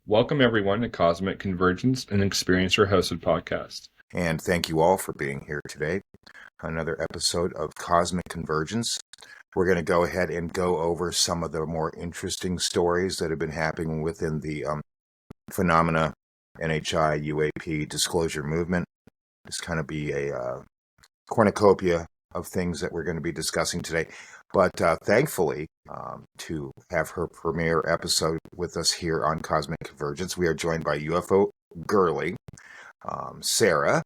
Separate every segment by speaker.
Speaker 1: Welcome everyone to Cosmic Convergence, an Experiencer hosted podcast.
Speaker 2: And thank you all for being here today. Another episode of Cosmic Convergence. We're going to go ahead and go over some of the more interesting stories that have been happening within the phenomena NHI UAP disclosure movement. This kind of be a cornucopia of things that we're going to be discussing today. But thankfully, to have her premiere episode with us here on Cosmic Convergence, we are joined by UFOGirly, Sarah.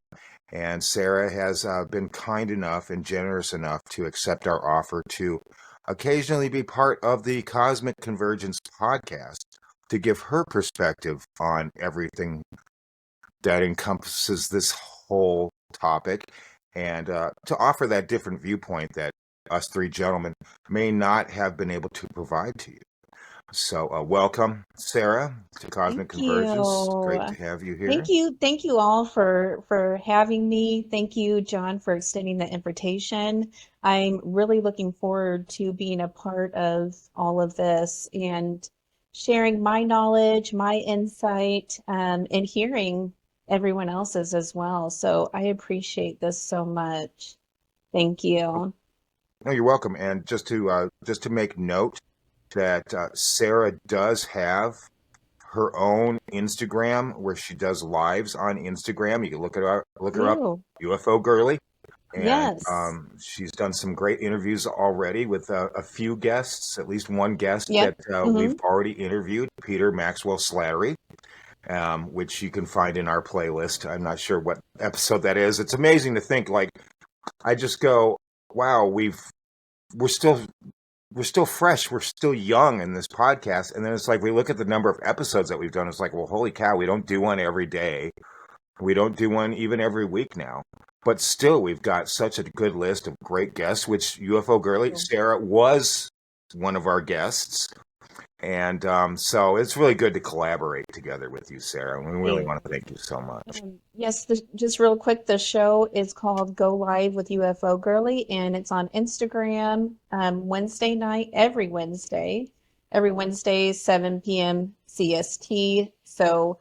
Speaker 2: And Sarah has been kind enough and generous enough to accept our offer to occasionally be part of the Cosmic Convergence podcast to give her perspective on everything that encompasses this whole topic and to offer that different viewpoint that us three gentlemen may not have been able to provide to you. So welcome, Sarah, to Cosmic Convergence. Great to have you here.
Speaker 3: Thank you all for having me. Thank you, John, for extending the invitation. I'm really looking forward to being a part of all of this and sharing my knowledge, my insight, and hearing everyone else's as well. So I appreciate this so much. Thank you.
Speaker 2: No, you're welcome. And just to make note that Sarah does have her own Instagram where she does lives on Instagram. You can look her up, UFOGirly. And
Speaker 3: yes.
Speaker 2: She's done some great interviews already with a few guests, at least one guest
Speaker 3: Yep.
Speaker 2: that we've already interviewed, Peter Maxwell Slattery, which you can find in our playlist. I'm not sure what episode that is. It's amazing to think, like, I just go, wow, we're still fresh, we're still young in this podcast, and then it's like we look at the number of episodes that we've done, it's like, well, holy cow, we don't do one every day, we don't do one even every week now, but still we've got such a good list of great guests, which UFOGirly Sarah was one of our guests, and so it's really good to collaborate together with you, Sarah, and we really want to thank you so much.
Speaker 3: Yes, just real quick, the show is called Go Live with UFOGirly, and it's on Instagram Wednesday night, every Wednesday, 7 p.m. CST. So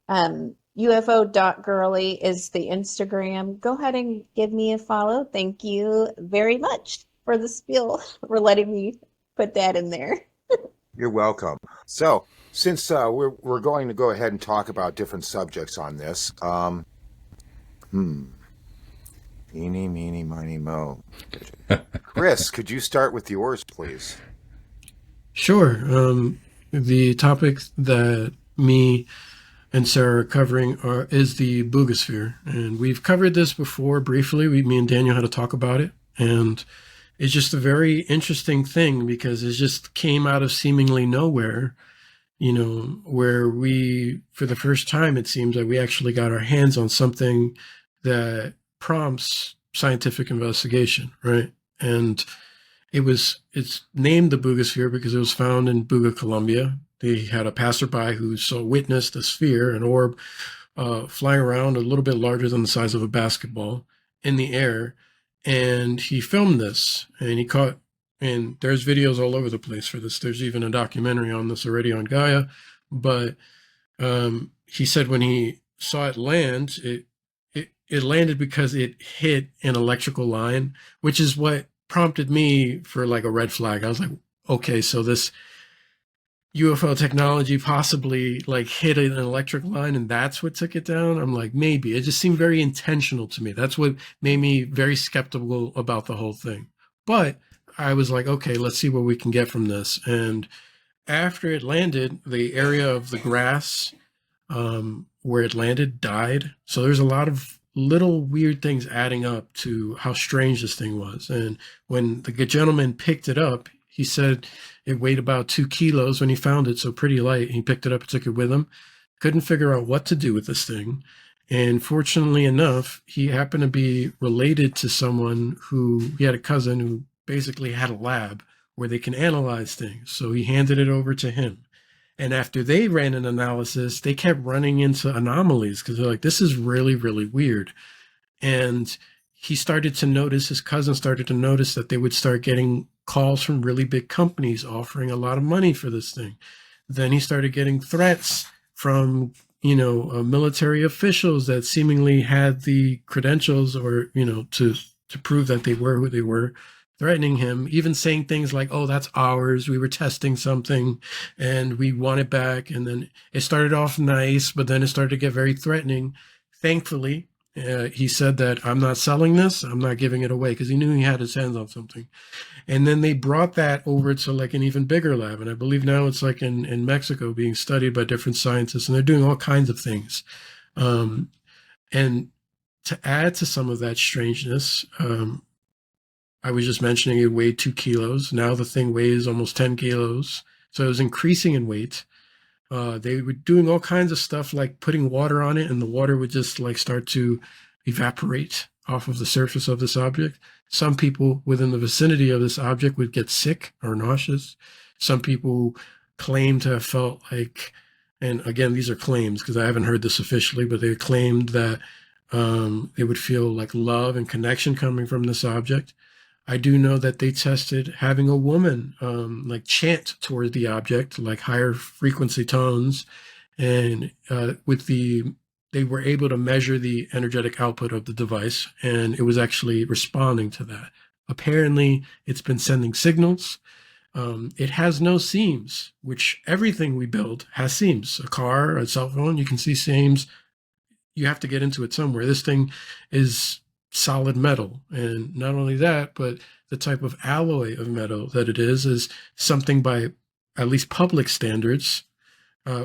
Speaker 3: UFO.girly is the Instagram. Go ahead and give me a follow. Thank you very much for the spiel, for letting me put that in there.
Speaker 2: You're welcome. So, since we're going to go ahead and talk about different subjects on this, eeny, meeny, miny, mo. Chris, could you start with yours, please?
Speaker 4: Sure. The topic that me and Sarah are covering is the Buga Sphere, and we've covered this before briefly. Me and Daniel had to talk about it, and it's just a very interesting thing because it just came out of seemingly nowhere, where we, for the first time, it seems like we actually got our hands on something that prompts scientific investigation, right? And it's named the Buga Sphere because it was found in Buga, Colombia. They had a passerby who witnessed a sphere, an orb, flying around a little bit larger than the size of a basketball in the air. And he filmed this, and and there's videos all over the place for this. There's even a documentary on this already on Gaia. But he said when he saw it land, it landed because it hit an electrical line, which is what prompted me for like a red flag. I was like, okay, so this UFO technology possibly like hit an electric line and that's what took it down. I'm like, maybe. It just seemed very intentional to me. That's what made me very skeptical about the whole thing. But I was like, okay, let's see what we can get from this. And after it landed, the area of the grass where it landed died. So there's a lot of little weird things adding up to how strange this thing was. And when the gentleman picked it up, he said it weighed about 2 kilos when he found it, so pretty light. He picked it up and took it with him. Couldn't figure out what to do with this thing. And fortunately enough, he happened to be related to someone he had a cousin who basically had a lab where they can analyze things. So he handed it over to him. And after they ran an analysis, they kept running into anomalies because they're like, this is really, really weird. And his cousin started to notice that they would start getting calls from really big companies offering a lot of money for this thing. Then he started getting threats from, military officials that seemingly had the credentials or, to prove that they were who they were, threatening him, even saying things like, oh, that's ours. We were testing something and we want it back. And then it started off nice, but then it started to get very threatening. Thankfully, he said that I'm not selling this. I'm not giving it away, because he knew he had his hands on something. And then they brought that over to like an even bigger lab. And I believe now it's like in Mexico being studied by different scientists, and they're doing all kinds of things. And to add to some of that strangeness, I was just mentioning it weighed 2 kilos. Now the thing weighs almost 10 kilos. So it was increasing in weight. They were doing all kinds of stuff like putting water on it, and the water would just like start to evaporate off of the surface of this object. Some people within the vicinity of this object would get sick or nauseous. Some people claim to have felt like, and again, these are claims because I haven't heard this officially, but they claimed that they would feel like love and connection coming from this object. I do know that they tested having a woman like chant toward the object, like higher frequency tones, and they were able to measure the energetic output of the device, and it was actually responding to that. Apparently, it's been sending signals. It has no seams, which everything we build has seams. A car, a cell phone, you can see seams. You have to get into it somewhere. This thing is solid metal. And not only that, but the type of alloy of metal that it is something by at least public standards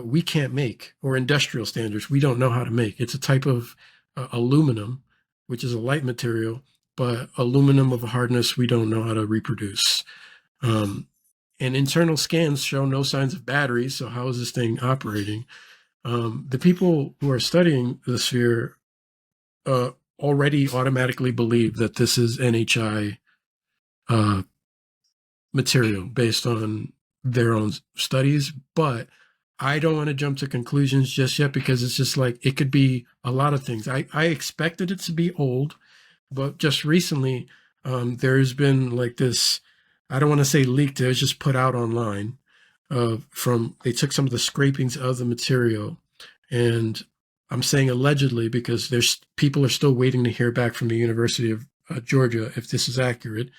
Speaker 4: we can't make, or industrial standards we don't know how to make. It's a type of aluminum, which is a light material, but aluminum of a hardness we don't know how to reproduce. And internal scans show no signs of batteries, so how is this thing operating? The people who are studying the sphere already automatically believe that this is NHI material based on their own studies, but I don't want to jump to conclusions just yet, because it's just like it could be a lot of things. I expected it to be old, but just recently there's been like this, I don't want to say leaked, it was just put out online they took some of the scrapings of the material, and I'm saying allegedly because people are still waiting to hear back from the University of Georgia if this is accurate,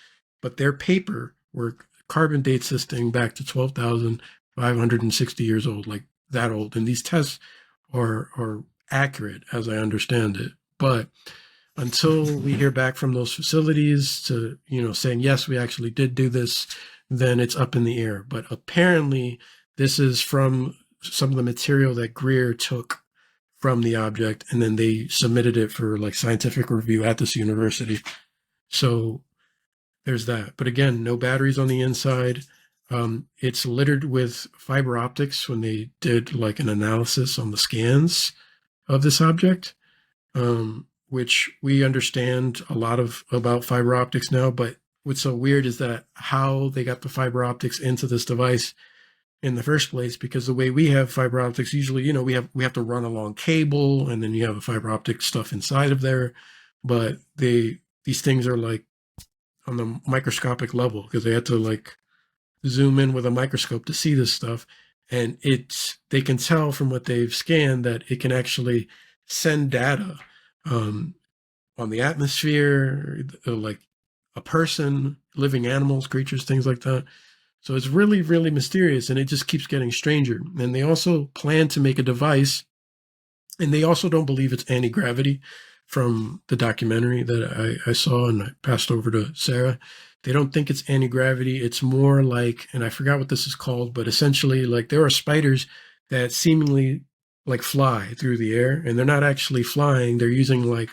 Speaker 4: but their paper were carbon dates this thing back to 12,560 years old, like that old. And these tests are accurate as I understand it. But until we hear back from those facilities to, saying, yes, we actually did do this, then it's up in the air. But apparently this is from some of the material that Greer took from the object, and then they submitted it for like scientific review at this university. So there's that. But again, no batteries on the inside. It's littered with fiber optics when they did like an analysis on the scans of this object, which we understand a lot about fiber optics now. But what's so weird is that how they got the fiber optics into this device in the first place, because the way we have fiber optics, usually, we have to run a long cable, and then you have a fiber optic stuff inside of there. But these things are like on the microscopic level, because they had to like zoom in with a microscope to see this stuff. And they can tell from what they've scanned that it can actually send data on the atmosphere, like a person, living animals, creatures, things like that. So it's really, really mysterious, and it just keeps getting stranger. And they also plan to make a device, and they also don't believe it's anti-gravity from the documentary that I saw and I passed over to Sarah. They don't think it's anti-gravity. It's more like, and I forgot what this is called, but essentially like there are spiders that seemingly like fly through the air, and they're not actually flying. They're using like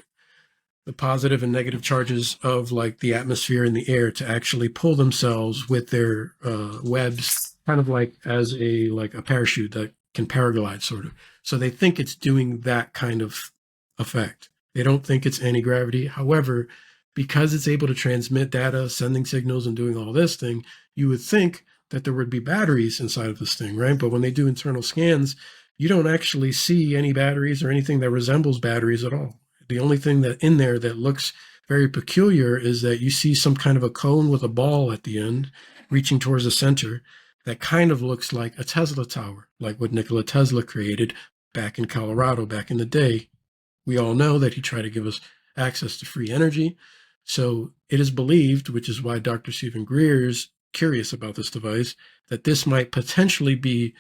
Speaker 4: the positive and negative charges of like the atmosphere and the air to actually pull themselves with their webs, kind of like as a parachute that can paraglide sort of. So they think it's doing that kind of effect. They don't think it's anti-gravity. However, because it's able to transmit data, sending signals and doing all this thing, you would think that there would be batteries inside of this thing, right? But when they do internal scans, you don't actually see any batteries or anything that resembles batteries at all. The only thing that in there that looks very peculiar is that you see some kind of a cone with a ball at the end reaching towards the center that kind of looks like a Tesla tower, like what Nikola Tesla created, back in Colorado, back in the day, we all know that he tried to give us access to free energy. So it is believed, which is why Dr. Stephen Greer is curious about this device, that this might potentially be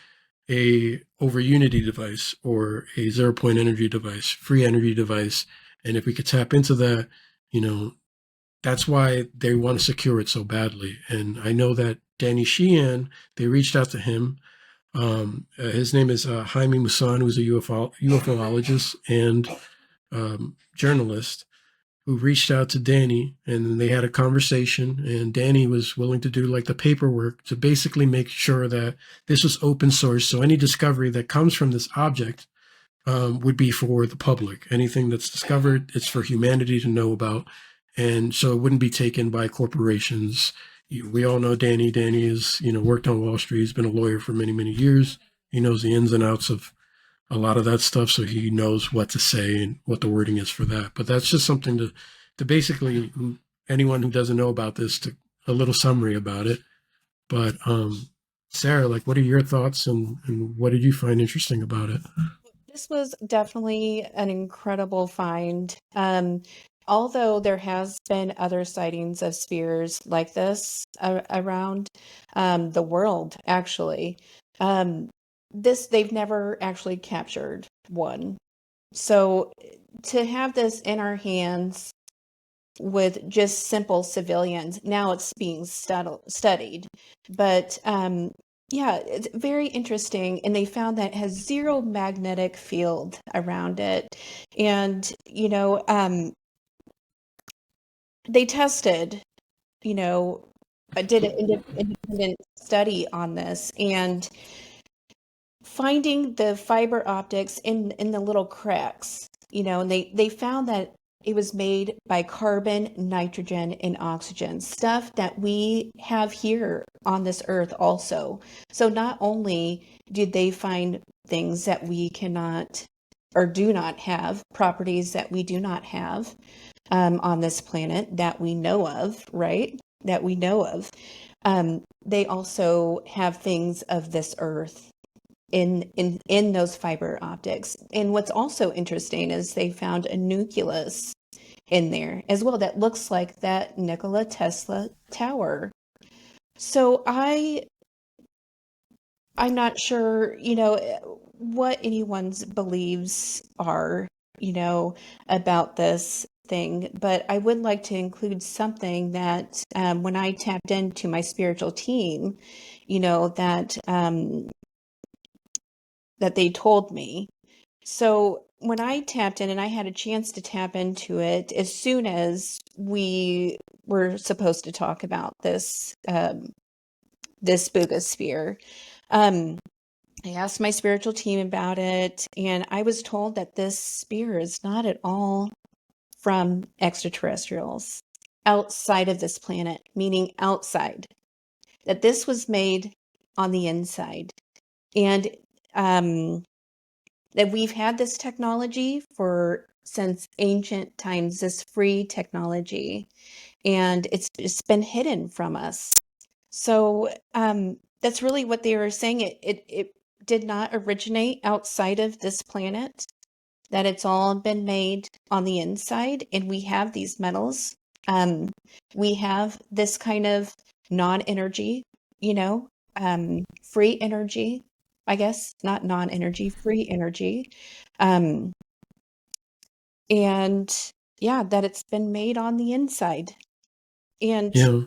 Speaker 4: a over unity device or a 0 point energy device, free energy device. And if we could tap into that, you know, that's why they want to secure it so badly. And I know that Danny Sheehan, they reached out to him. His name is Jaime Musan, who's a UFOologist and journalist, who reached out to Danny, and then they had a conversation, and Danny was willing to do like the paperwork to basically make sure that this was open source. So any discovery that comes from this object would be for the public. Anything that's discovered, it's for humanity to know about. And so it wouldn't be taken by corporations. We all know Danny. Danny is, worked on Wall Street. He's been a lawyer for many, many years. He knows the ins and outs of a lot of that stuff, so he knows what to say and what the wording is for that. But that's just something to basically, anyone who doesn't know about this, to a little summary about it. But Sarah, like, what are your thoughts and what did you find interesting about it?
Speaker 3: This was definitely an incredible find. Although there has been other sightings of spheres like this around the world, actually. They've never actually captured one. So to have this in our hands with just simple civilians, now it's being studied. But yeah, it's very interesting. And they found that it has zero magnetic field around it. And, they tested, did an independent study on this, and finding the fiber optics in the little cracks, and they found that it was made by carbon, nitrogen, and oxygen, stuff that we have here on this earth also. So not only did they find things that we cannot or do not have, properties that we do not have on this planet that we know of, right? That we know of. They also have things of this earth in those fiber optics. And what's also interesting is they found a nucleus in there as well that looks like that Nikola Tesla tower. So I'm not sure, what anyone's beliefs are, about this thing, but I would like to include something that when I tapped into my spiritual team, that they told me. So when I tapped in, and I had a chance to tap into it as soon as we were supposed to talk about this Buga Sphere, I asked my spiritual team about it, and I was told that this sphere is not at all from extraterrestrials outside of this planet, meaning outside, that this was made on the inside. And that we've had this technology since ancient times, this free technology, and it's been hidden from us. So that's really what they were saying. It did not originate outside of this planet, that it's all been made on the inside, and we have these metals. We have this kind of non-energy, free energy, I guess, not non-energy, free energy. And yeah, that it's been made on the inside. And
Speaker 4: Yeah.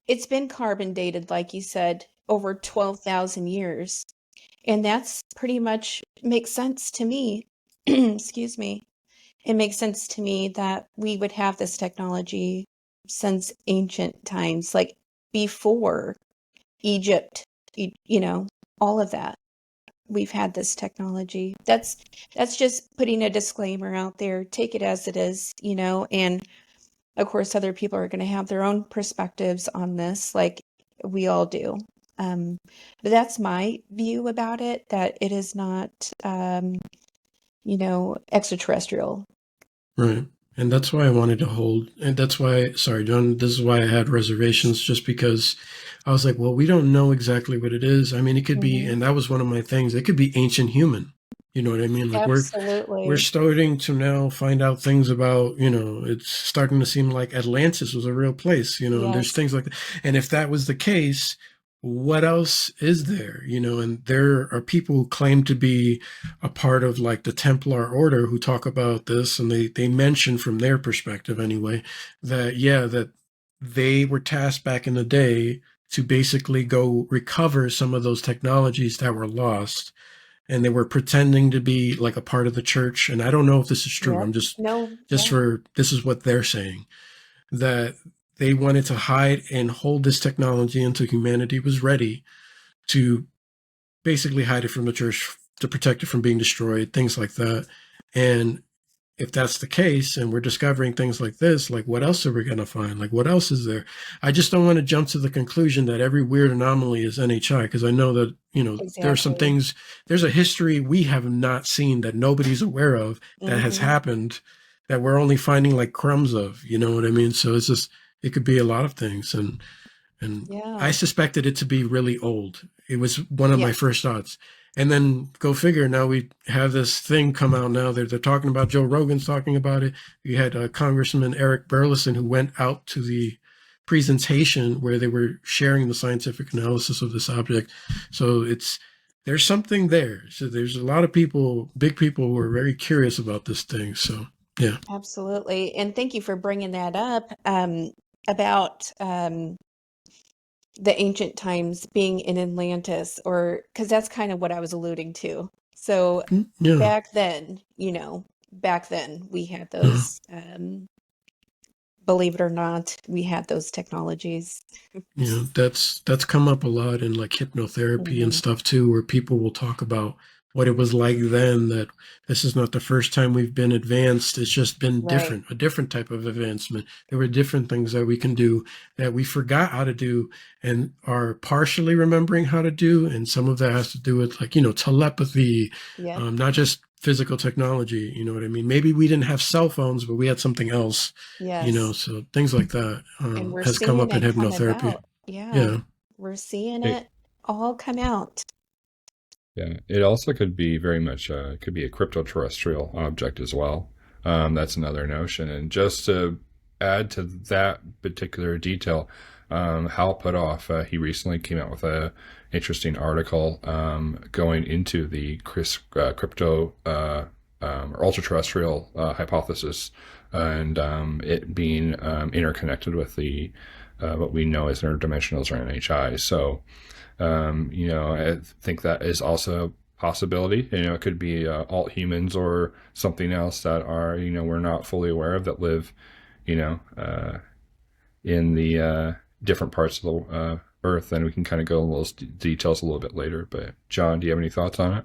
Speaker 3: it's been carbon dated, like you said, over 12,000 years. And that's pretty much makes sense to me. Excuse me. It makes sense to me that we would have this technology since ancient times, like before Egypt, all of that. We've had this technology. That's just putting a disclaimer out there. Take it as it is, and of course other people are going to have their own perspectives on this, like we all do. But that's my view about it, that it is not, extraterrestrial.
Speaker 4: Right. And that's why I wanted to hold, and that's why, sorry, John, this is why I had reservations, just because I was like, well, we don't know exactly what it is. I mean, it could be, and that was one of my things, it could be ancient human. You know what I mean? Like we're
Speaker 3: Absolutely.
Speaker 4: starting to now find out things about, it's starting to seem like Atlantis was a real place, and there's
Speaker 3: Yes.
Speaker 4: things like that. And if that was the case, what else is there? And there are people who claim to be a part of like the Templar order who talk about this, and they mention from their perspective anyway, that yeah, that they were tasked back in the day to basically go recover some of those technologies that were lost, and they were pretending to be like a part of the church. And I don't know if this is true. I'm
Speaker 3: Yep.
Speaker 4: just
Speaker 3: No,
Speaker 4: just
Speaker 3: yeah.
Speaker 4: for this is what they're saying, that they wanted to hide and hold this technology until humanity was ready to basically hide it from the church, to protect it from being destroyed, things like that. And if that's the case and we're discovering things like this, like what else are we going to find? Like what else is there? I just don't want to jump to the conclusion that every weird anomaly is NHI, because I know that, there are some
Speaker 3: Exactly.
Speaker 4: things, there's a history we have not seen that nobody's aware of that has
Speaker 3: Hmm.
Speaker 4: happened that we're only finding like crumbs of, you know what I mean? So it's just, it could be a lot of things. And I
Speaker 3: Yeah.
Speaker 4: suspected it to be really old. It was one of my
Speaker 3: Yes.
Speaker 4: first thoughts. And then go figure, now we have this thing come out now. They're talking about, Joe Rogan's talking about it. You had Congressman Eric Burleson who went out to the presentation where they were sharing the scientific analysis of this object. So there's something there. So there's a lot of people, big people, who are very curious about this thing. So yeah.
Speaker 3: Absolutely. And thank you for bringing that up, about the ancient times being in Atlantis, or because that's kind of what I was alluding to. So
Speaker 4: Yeah.
Speaker 3: back then, back then we had those, believe it or not, we had those technologies.
Speaker 4: Yeah, that's come up a lot in like hypnotherapy and
Speaker 3: Hmm.
Speaker 4: stuff too, where people will talk about what it was like then, that this is not the first time we've been advanced. It's just been
Speaker 3: Right.
Speaker 4: different, a different type of advancement. There were different things that we can do that we forgot how to do and are partially remembering how to do. And some of that has to do with like, telepathy,
Speaker 3: Yep.
Speaker 4: not just physical technology. You know what I mean? Maybe we didn't have cell phones, but we had something else,
Speaker 3: Yes.
Speaker 4: so things like that
Speaker 3: And we're
Speaker 4: has come
Speaker 3: seeing
Speaker 4: up in
Speaker 3: it come
Speaker 4: hypnotherapy.
Speaker 3: about. Yeah.
Speaker 4: Yeah.
Speaker 3: We're seeing
Speaker 1: It,
Speaker 3: it all come out.
Speaker 1: yeah, it also could be very much could be a crypto-terrestrial object as well. That's another notion. And just to add to that particular detail, Hal Puthoff, he recently came out with a interesting article going into the crypto or ultra-terrestrial hypothesis, and it being interconnected with the what we know as interdimensionals or NHI. So I think that is also a possibility. It could be alt humans or something else that are, we're not fully aware of, that live, you know, uh, in the different parts of the Earth. And we can kind of go in those details a little bit later. But John, do you have any thoughts on it?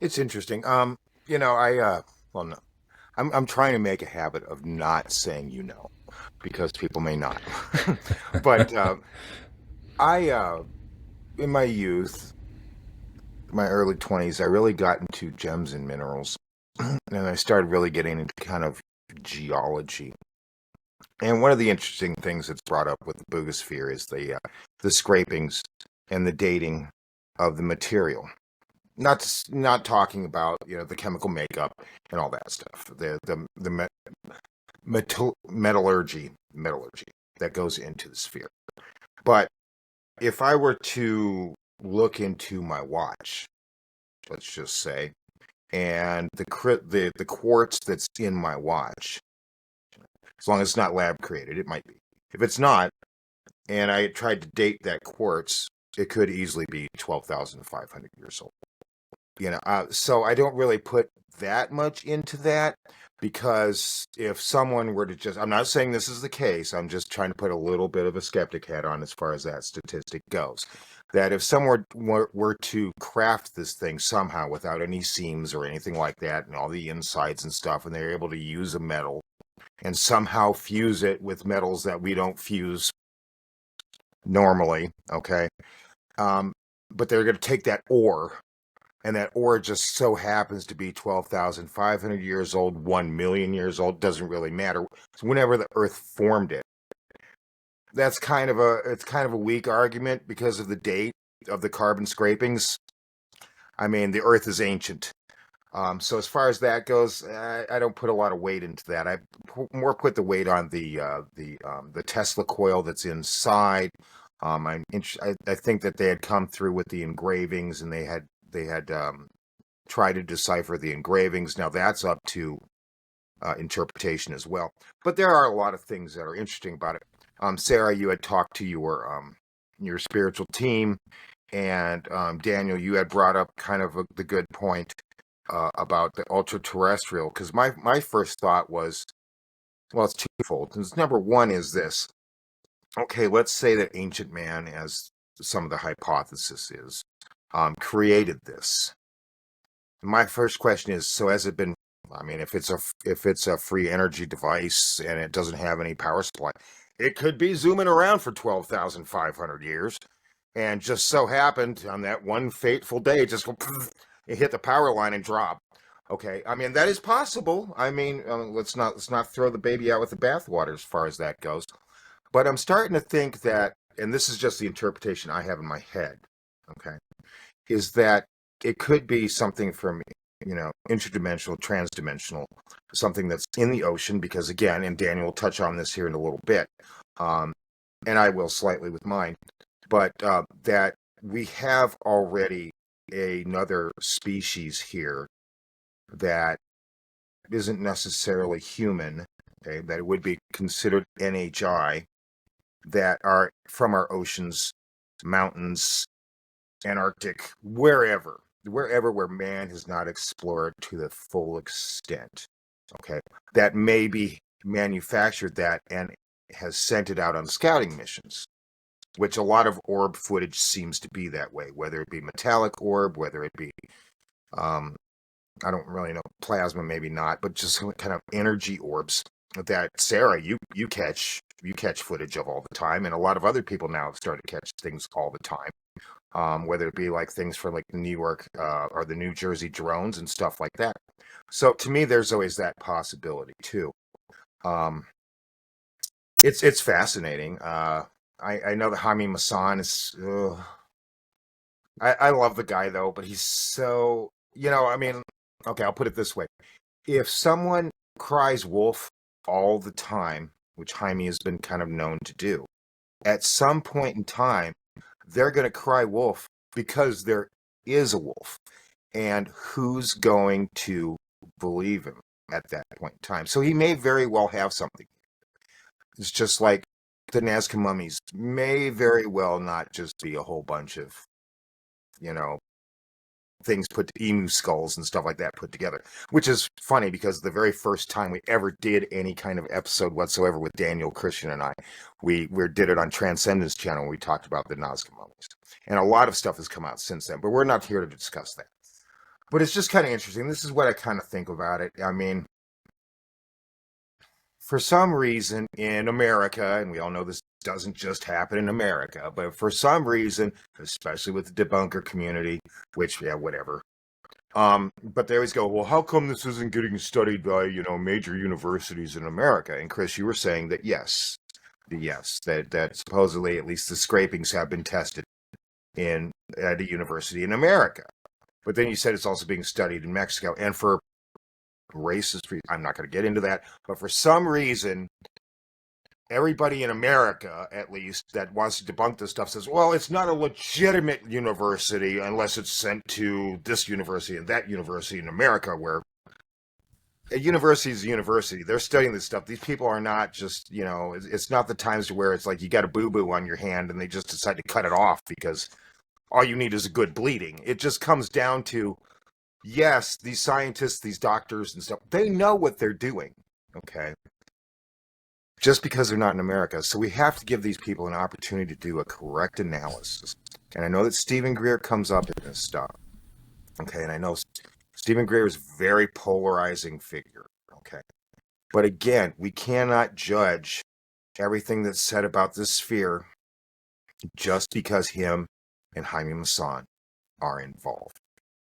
Speaker 2: It's interesting. Well, no, I'm trying to make a habit of not saying because people may not. But I in my youth, my early 20s, I really got into gems and minerals, and I started really getting into kind of geology. And one of the interesting things that's brought up with the Buga Sphere is the scrapings and the dating of the material. Not talking about the chemical makeup and all that stuff, the metallurgy that goes into the sphere. But if I were to look into my watch, let's just say, and the quartz that's in my watch, as long as it's not lab created, it might be. If it's not, and I tried to date that quartz, it could easily be 12,500 years old. So I don't really put that much into that, because if someone were to just, I'm not saying this is the case, I'm just trying to put a little bit of a skeptic hat on as far as that statistic goes. That if someone were to craft this thing somehow without any seams or anything like that, and all the insides and stuff, and they're able to use a metal and somehow fuse it with metals that we don't fuse normally, okay? But they're going to take that ore, and that ore just so happens to be 12,500 years old, 1 million years old, doesn't really matter. So whenever the Earth formed it, it's kind of a weak argument because of the date of the carbon scrapings. I mean, the Earth is ancient. So as far as that goes, I don't put a lot of weight into that. I more put the weight on the Tesla coil that's inside. I think that they had come through with the engravings, and they had tried to decipher the engravings. Now that's up to interpretation as well. But there are a lot of things that are interesting about it. Sarah, you had talked to your spiritual team, and Daniel, you had brought up kind of the good point about the ultra terrestrial, because my first thought was, well, it's twofold. Number one is this: okay, let's say that ancient man, as some of the hypothesis is, created this. My first question is, so has it been, I mean, if it's a free energy device and it doesn't have any power supply, it could be zooming around for 12,500 years, and just so happened on that one fateful day, just go, it hit the power line and drop. Okay, I mean, that is possible. I mean, let's not throw the baby out with the bathwater as far as that goes. But I'm starting to think that, and this is just the interpretation I have in my head, okay, is that it could be something from, interdimensional, transdimensional, something that's in the ocean, because again, and Daniel will touch on this here in a little bit, and I will slightly with mine, but that we have already another species here that isn't necessarily human, okay, that would be considered NHI, that are from our oceans, mountains, Antarctic, wherever where man has not explored to the full extent. Okay, that may be manufactured that and has sent it out on scouting missions, which a lot of orb footage seems to be that way, whether it be metallic orb, whether it be I don't really know, plasma, maybe not, but just kind of energy orbs that Sarah, you catch footage of all the time, and a lot of other people now have started to catch things all the time. Whether it be like things from like the New York or the New Jersey drones and stuff like that. So to me, there's always that possibility too. It's fascinating. I know that Jaime Maussan is. I love the guy though, but he's so, I mean, okay, I'll put it this way: if someone cries wolf all the time, which Jaime has been kind of known to do, at some point in time, they're going to cry wolf because there is a wolf. And who's going to believe him at that point in time? So he may very well have something. It's just like the Nazca mummies may very well not just be a whole bunch of, things put to emu skulls and stuff like that put together, which is funny because the very first time we ever did any kind of episode whatsoever with Daniel, Christian, and I, we did it on Transcendence Channel. We talked about the Nazca mummies, and a lot of stuff has come out since then, but we're not here to discuss that. But it's just kind of interesting. This is what I kind of think about it. I mean, for some reason in America, and we all know this doesn't just happen in America, but for some reason, especially with the debunker community, which, yeah, whatever. But they always go, well, how come this isn't getting studied by, major universities in America? And Chris, you were saying that yes, that supposedly at least the scrapings have been tested at a university in America. But then you said it's also being studied in Mexico, and for racist reasons, I'm not going to get into that, but for some reason, everybody in America, at least, that wants to debunk this stuff says, well, it's not a legitimate university unless it's sent to this university and that university in America, where a university is a university. They're studying this stuff. These people are not just, it's not the times to where it's like you got a boo-boo on your hand and they just decide to cut it off because all you need is a good bleeding. It just comes down to, yes, these scientists, these doctors and stuff, they know what they're doing, okay? Just because they're not in America. So we have to give these people an opportunity to do a correct analysis. And I know that Stephen Greer comes up in this stuff, okay? And I know Stephen Greer is a very polarizing figure, okay? But again, we cannot judge everything that's said about this sphere just because him and Jaime Maussan are involved.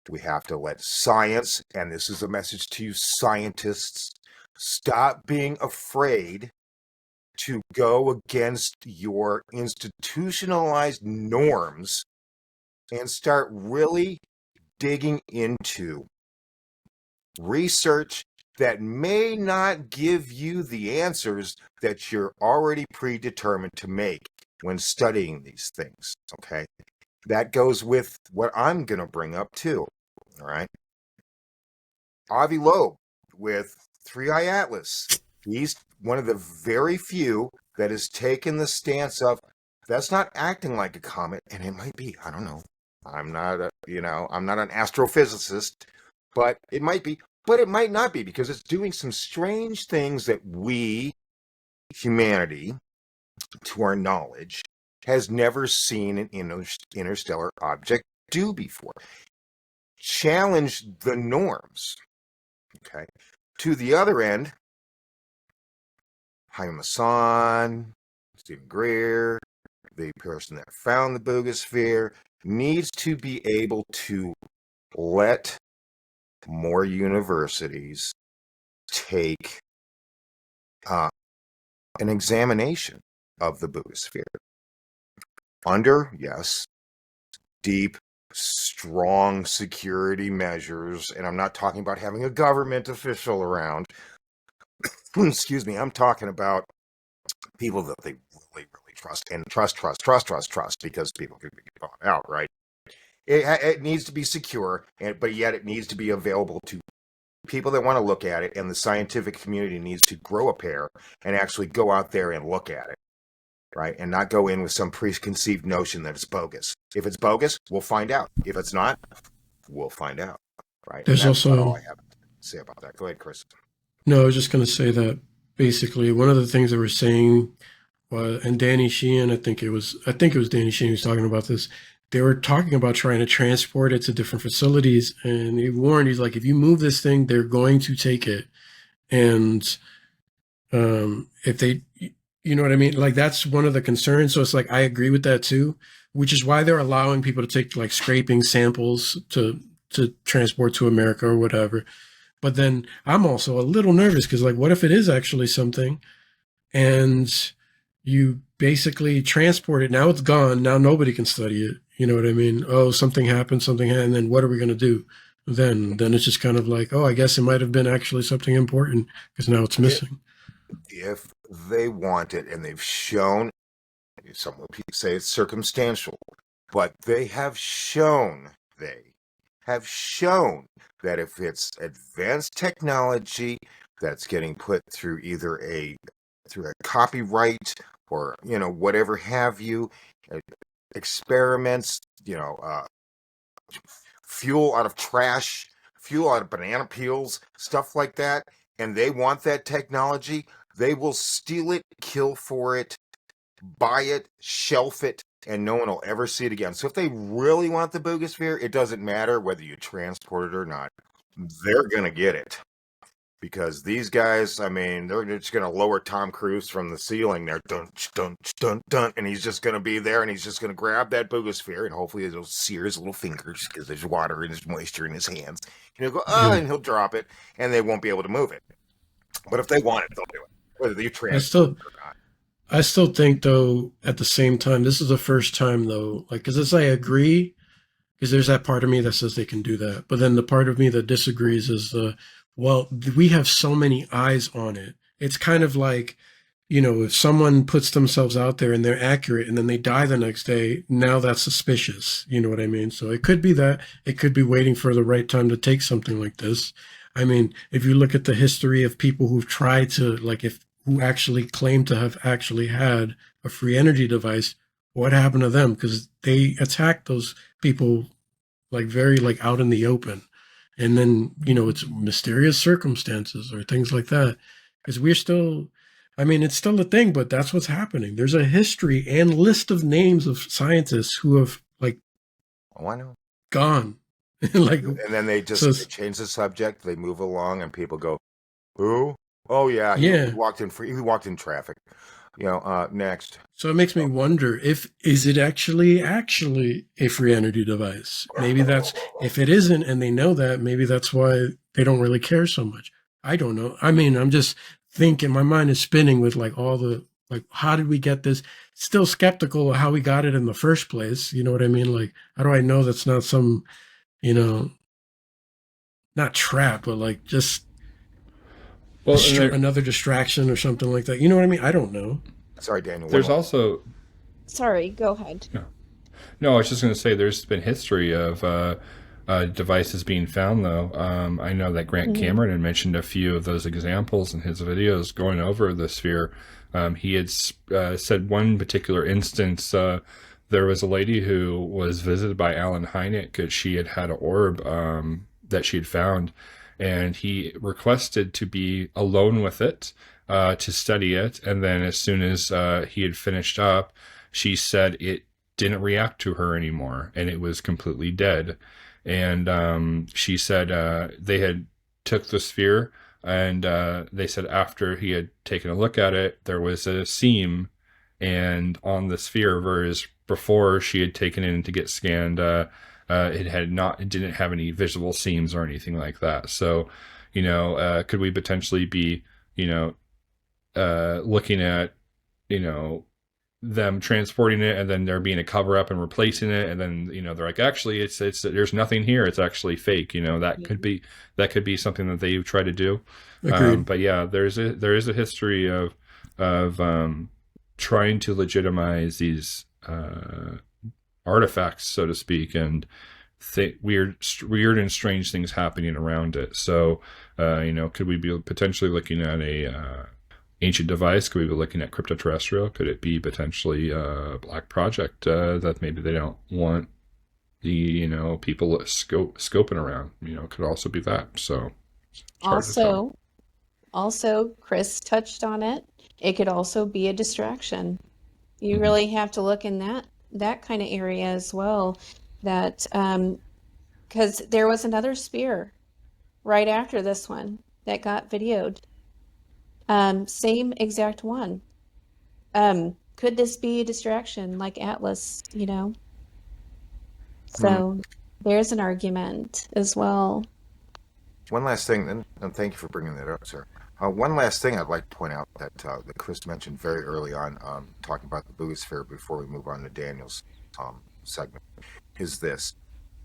Speaker 2: We have to let science, and this is a message to you scientists, stop being afraid to go against your institutionalized norms and start really digging into research that may not give you the answers that you're already predetermined to make when studying these things, okay? That goes with what I'm going to bring up too, all right? Avi Loeb with Three Eye Atlas. He's one of the very few that has taken the stance of that's not acting like a comet, and it might be. I don't know. I'm not I'm not an astrophysicist, but it might be. But it might not be because it's doing some strange things that we, humanity, to our knowledge, has never seen an interstellar object do before. Challenge the norms. Okay. To the other end, Jaime Maussan, Stephen Greer, the person that found the Buga Sphere, needs to be able to let more universities take an examination of the Buga Sphere. Under, yes, deep, strong security measures, and I'm not talking about having a government official around. Excuse me, I'm talking about people that they really, really trust, and trust, because people could be caught out, right? It needs to be secure, but yet it needs to be available to people that want to look at it, and the scientific community needs to grow a pair and actually go out there and look at it, right? And not go in with some preconceived notion that it's bogus. If it's bogus, we'll find out. If it's not, we'll find out, right?
Speaker 4: There's
Speaker 2: and that's
Speaker 4: also
Speaker 2: all I have to say about that. Go ahead, Chris.
Speaker 4: No, I was just going to say that basically one of the things that we're saying, and Danny Sheehan, I think it was Danny Sheehan who was talking about this. They were talking about trying to transport it to different facilities, and he warned, he's like, if you move this thing, they're going to take it, and if they, you know what I mean? Like that's one of the concerns. So it's like I agree with that too, which is why they're allowing people to take like scraping samples to transport to America or whatever. But then I'm also a little nervous because, like, what if it is actually something and you basically transport it? Now it's gone. Now nobody can study it. You know what I mean? Oh, something happened, and then what are we going to do? Then it's just kind of like, oh, I guess it might have been actually something important because now it's missing.
Speaker 2: If they want it, and they've shown, some people say it's circumstantial, but they have shown that if it's advanced technology that's getting put through either a copyright or whatever have you, experiments, fuel out of trash, fuel out of banana peels, stuff like that, and they want that technology, they will steal it, kill for it, buy it, shelf it, and no one will ever see it again. So if they really want the Buga Sphere, it doesn't matter whether you transport it or not. They're going to get it. Because these guys, I mean, they're just going to lower Tom Cruise from the ceiling there, dun, dun, dun, dun, and he's just going to be there, and he's just going to grab that Buga Sphere, and hopefully it'll sear his little fingers because there's water and there's moisture in his hands. And he'll go, and he'll drop it, and they won't be able to move it. But if they want it, they'll do it, whether you transport it or not.
Speaker 4: I still think, though, at the same time, this is the first time, though, like, because I agree, because there's that part of me that says they can do that. But then the part of me that disagrees is well, we have so many eyes on it. It's kind of like, if someone puts themselves out there and they're accurate and then they die the next day, now that's suspicious. You know what I mean? So it could be that. It could be waiting for the right time to take something like this. I mean, if you look at the history of people who've tried to, who actually claim to have actually had a free energy device, what happened to them? Because they attacked those people very out in the open. And then, it's mysterious circumstances or things like that. Because we're still, it's still a thing, but that's what's happening. There's a history and list of names of scientists who have
Speaker 2: oh, I know.
Speaker 4: Gone.
Speaker 2: And then they just they change the subject, they move along, and people go, who? Oh yeah, he walked in traffic. Next.
Speaker 4: So it makes me wonder is it actually a free energy device? Maybe that's, if it isn't and they know that, maybe that's why they don't really care so much. I don't know. I'm just thinking, my mind is spinning with all the, how did we get this? Still skeptical of how we got it in the first place. You know what I mean? How do I know that's not some, not trap, but like just
Speaker 1: Well,
Speaker 4: another distraction or something like that. You know what I mean? I don't know.
Speaker 2: Sorry, Daniel.
Speaker 1: there's also
Speaker 3: Sorry, go ahead.
Speaker 1: no. I was just going to say there's been history of devices being found, though. I know that Grant Cameron had mentioned a few of those examples in his videos going over the sphere. He had said one particular instance. There was a lady who was visited by Alan Hynek because she had had an orb that she had found, and he requested to be alone with it to study it. And then as soon as he had finished up, she said it didn't react to her anymore, and it was completely dead. And she said they had took the sphere, and they said after he had taken a look at it, there was a seam, and on the sphere, whereas before she had taken it in to get scanned, it didn't have any visible seams or anything like that. So, could we potentially be, looking at, them transporting it, and then there being a cover up and replacing it, and then they're like, actually it's there's nothing here, it's actually fake. That could be something that they've tried to do. But yeah, there is a history of trying to legitimize these artifacts, so to speak, and weird and strange things happening around it. So could we be potentially looking at a ancient device? Could we be looking at cryptoterrestrial? Could it be potentially a black project that maybe they don't want the people scoping around? Could also be that. So it's hard to tell.
Speaker 3: Also, Chris touched on it. It could also be a distraction. You really have to look in that kind of area as well. That because there was another sphere right after this one that got videoed. Same exact one. Could this be a distraction like Atlas, So there's an argument as well.
Speaker 2: One last thing, and thank you for bringing that up, sir. One last thing I'd like to point out that Chris mentioned very early on, talking about the Buga Sphere before we move on to Daniel's segment, is this.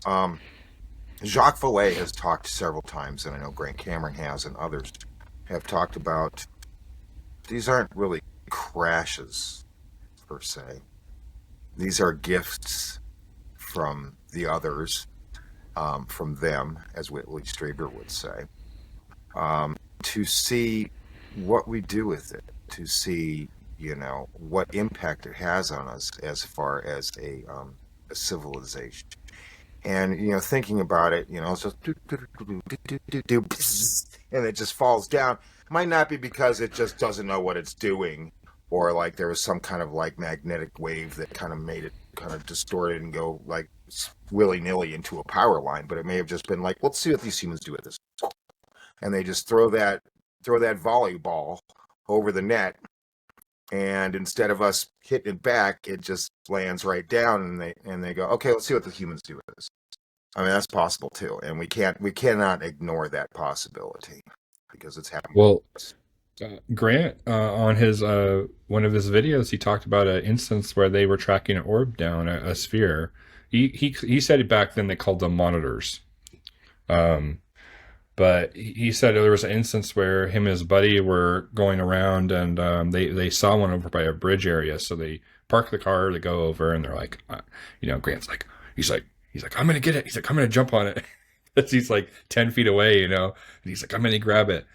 Speaker 2: Jacques Vallée has talked several times, and I know Grant Cameron has, and others have talked about these aren't really crashes, per se. These are gifts from the others, from them, as Whitley Strieber would say, to see what we do with it, to see, what impact it has on us as far as a civilization. And, thinking about it, it's just and it just falls down. Might not be because it just doesn't know what it's doing, or like there was some kind of like magnetic wave that kind of made it kind of distorted and go like willy-nilly into a power line, but it may have just been like, let's see what these humans do with this. And they just throw that volleyball over the net, and instead of us hitting it back, it just lands right down, and they go, okay, let's see what the humans do with this. I mean, that's possible too, and we cannot ignore that possibility because it's happening.
Speaker 1: Well, Grant on his one of his videos, he talked about an instance where they were tracking an orb down a sphere. He said back then they called them monitors. But he said there was an instance where him and his buddy were going around, and they saw one over by a bridge area. So they park the car, they go over, and they're like, Grant's like, he's like, I'm going to get it. He's like, I'm going to jump on it. He's like 10 feet away, and he's like, I'm going to grab it.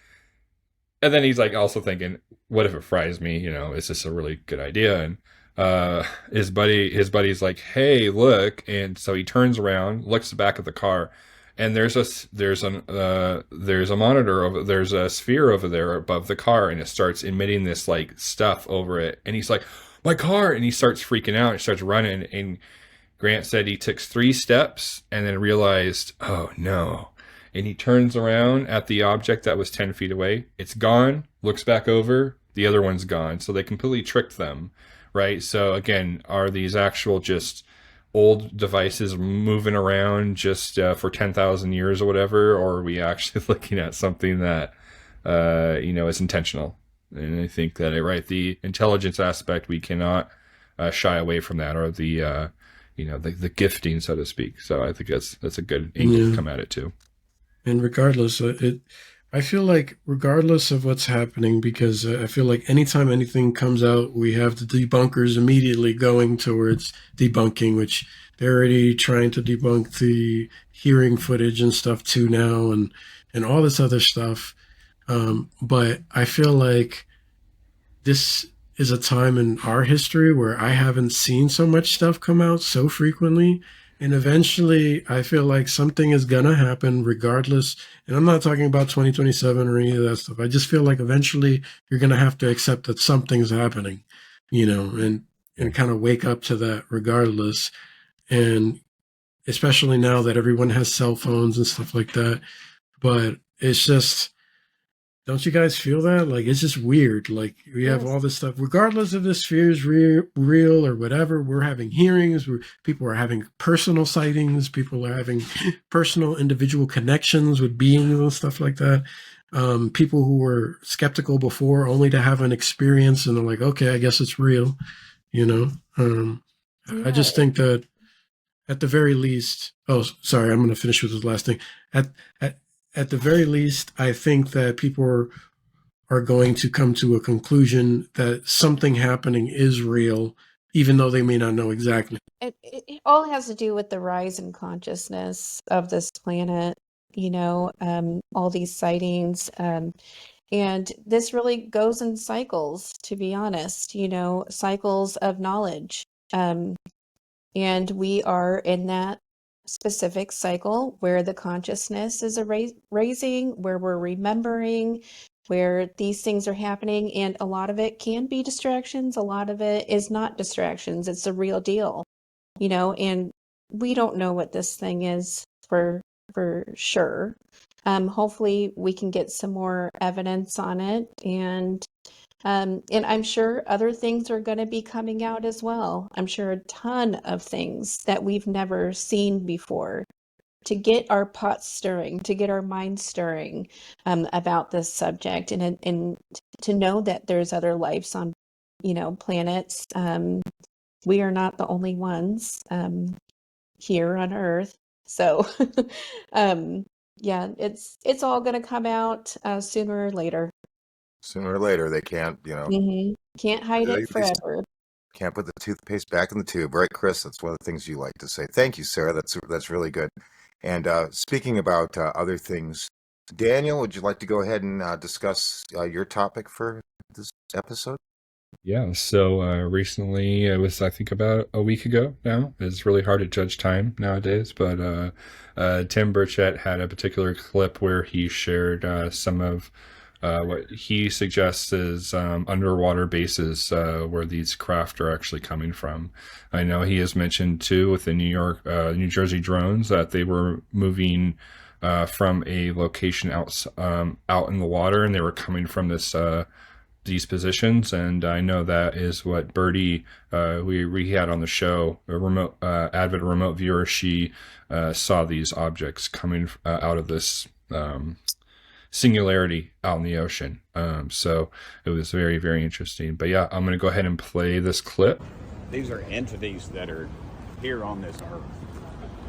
Speaker 1: And then he's like also thinking, what if it fries me? Is this a really good idea? And his buddy's like, hey, look. And so he turns around, looks back at the car, and there's a monitor over, there's a sphere over there above the car, and it starts emitting this like stuff over it. And he's like, my car. And he starts freaking out and starts running. And Grant said he took 3 steps and then realized, oh no. And he turns around at the object that was 10 feet away. It's gone, looks back over, the other one's gone. So they completely tricked them, right? So again, are these actual just old devices moving around just for 10,000 years or whatever? Or are we actually looking at something that, is intentional? And I think that, right, the intelligence aspect, we cannot shy away from that, or the gifting, so to speak. So I think that's a good angle to come at it too.
Speaker 4: And regardless, I feel like regardless of what's happening, because I feel like anytime anything comes out, we have the debunkers immediately going towards debunking, which they're already trying to debunk the hearing footage and stuff too now, and all this other stuff. But I feel like this is a time in our history where I haven't seen so much stuff come out so frequently. And eventually, I feel like something is going to happen regardless. And I'm not talking about 2027 or any of that stuff. I just feel like eventually you're going to have to accept that something's happening, and kind of wake up to that regardless. And especially now that everyone has cell phones and stuff like that. But it's just, don't you guys feel that? Like, it's just weird. Like, we have all this stuff, regardless if this sphere is real or whatever. We're having hearings where people are having personal sightings. People are having personal individual connections with beings and stuff like that. People who were skeptical before only to have an experience and they're like, okay, I guess it's real. I just think that at the very least, oh, sorry, I'm going to finish with this last thing. At the very least, I think that people are going to come to a conclusion that something happening is real, even though they may not know exactly.
Speaker 3: It all has to do with the rise in consciousness of this planet, all these sightings. And this really goes in cycles, to be honest, cycles of knowledge. And we are in that specific cycle where the consciousness is raising, where we're remembering, where these things are happening. And a lot of it can be distractions. A lot of it is not distractions. It's the real deal, and we don't know what this thing is for sure. Hopefully we can get some more evidence on it, and I'm sure other things are going to be coming out as well. I'm sure a ton of things that we've never seen before, to get our pots stirring, to get our minds stirring about this subject, and to know that there's other lives on, planets. We are not the only ones here on Earth. So, yeah, it's all going to come out sooner or later.
Speaker 2: Sooner or later, they can't,
Speaker 3: Can't hide it forever.
Speaker 2: Can't put the toothpaste back in the tube, right, Chris? That's one of the things you like to say. Thank you, Sarah. That's really good. And speaking about other things, Daniel, would you like to go ahead and discuss your topic for this episode?
Speaker 1: Yeah, so recently, it was, I think, about a week ago now. It's really hard to judge time nowadays, but Tim Burchett had a particular clip where he shared some of what he suggests is underwater bases where these craft are actually coming from. I know he has mentioned, too, with the New Jersey drones, that they were moving from a location out in the water, and they were coming from these positions. And I know that is what Birdie we had on the show, a remote avid remote viewer. She saw these objects coming out of this singularity out in the ocean. So it was very, very interesting. But yeah, I'm going to go ahead and play this clip.
Speaker 5: These are entities that are here on this earth,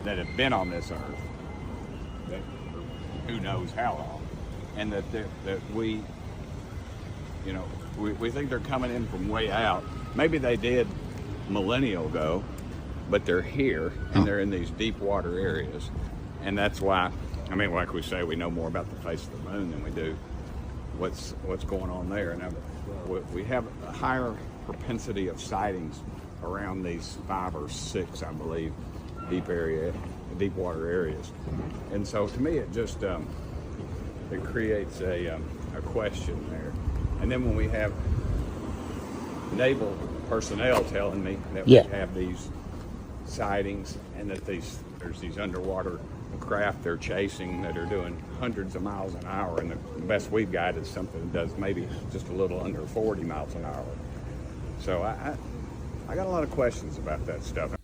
Speaker 5: that have been on this earth, that who knows how long, and that we think they're coming in from way out. Maybe they did millennia ago, but they're here, and they're in these deep water areas. And that's why, like we say, we know more about the face of the moon than we do what's going on there. And we have a higher propensity of sightings around these 5 or 6, I believe, deep water areas. And so to me, it just it creates a question there. And then when we have naval personnel telling me that we have these sightings, and that there's these underwater craft they're chasing that are doing hundreds of miles an hour, and the best we've got is something that does maybe just a little under 40 miles an hour. So I got a lot of questions about that stuff.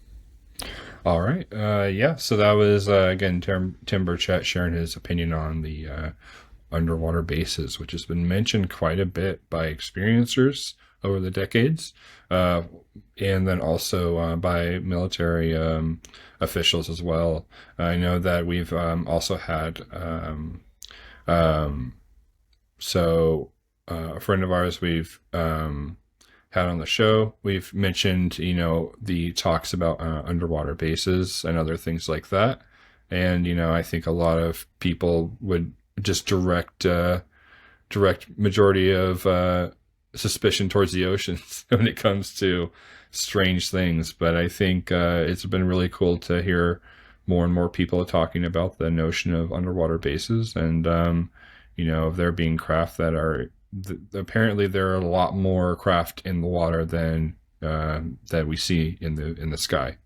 Speaker 1: All right. Yeah. So that was again Tim Burchett sharing his opinion on the underwater bases, which has been mentioned quite a bit by experiencers over the decades, and then also by military officials as well. I know that we've also had a friend of ours we've had on the show. We've mentioned, the talks about underwater bases and other things like that. And, I think a lot of people would just direct majority of suspicion towards the oceans when it comes to strange things. But I think it's been really cool to hear more and more people talking about the notion of underwater bases, and of there being craft that are apparently there are a lot more craft in the water than that we see in the sky.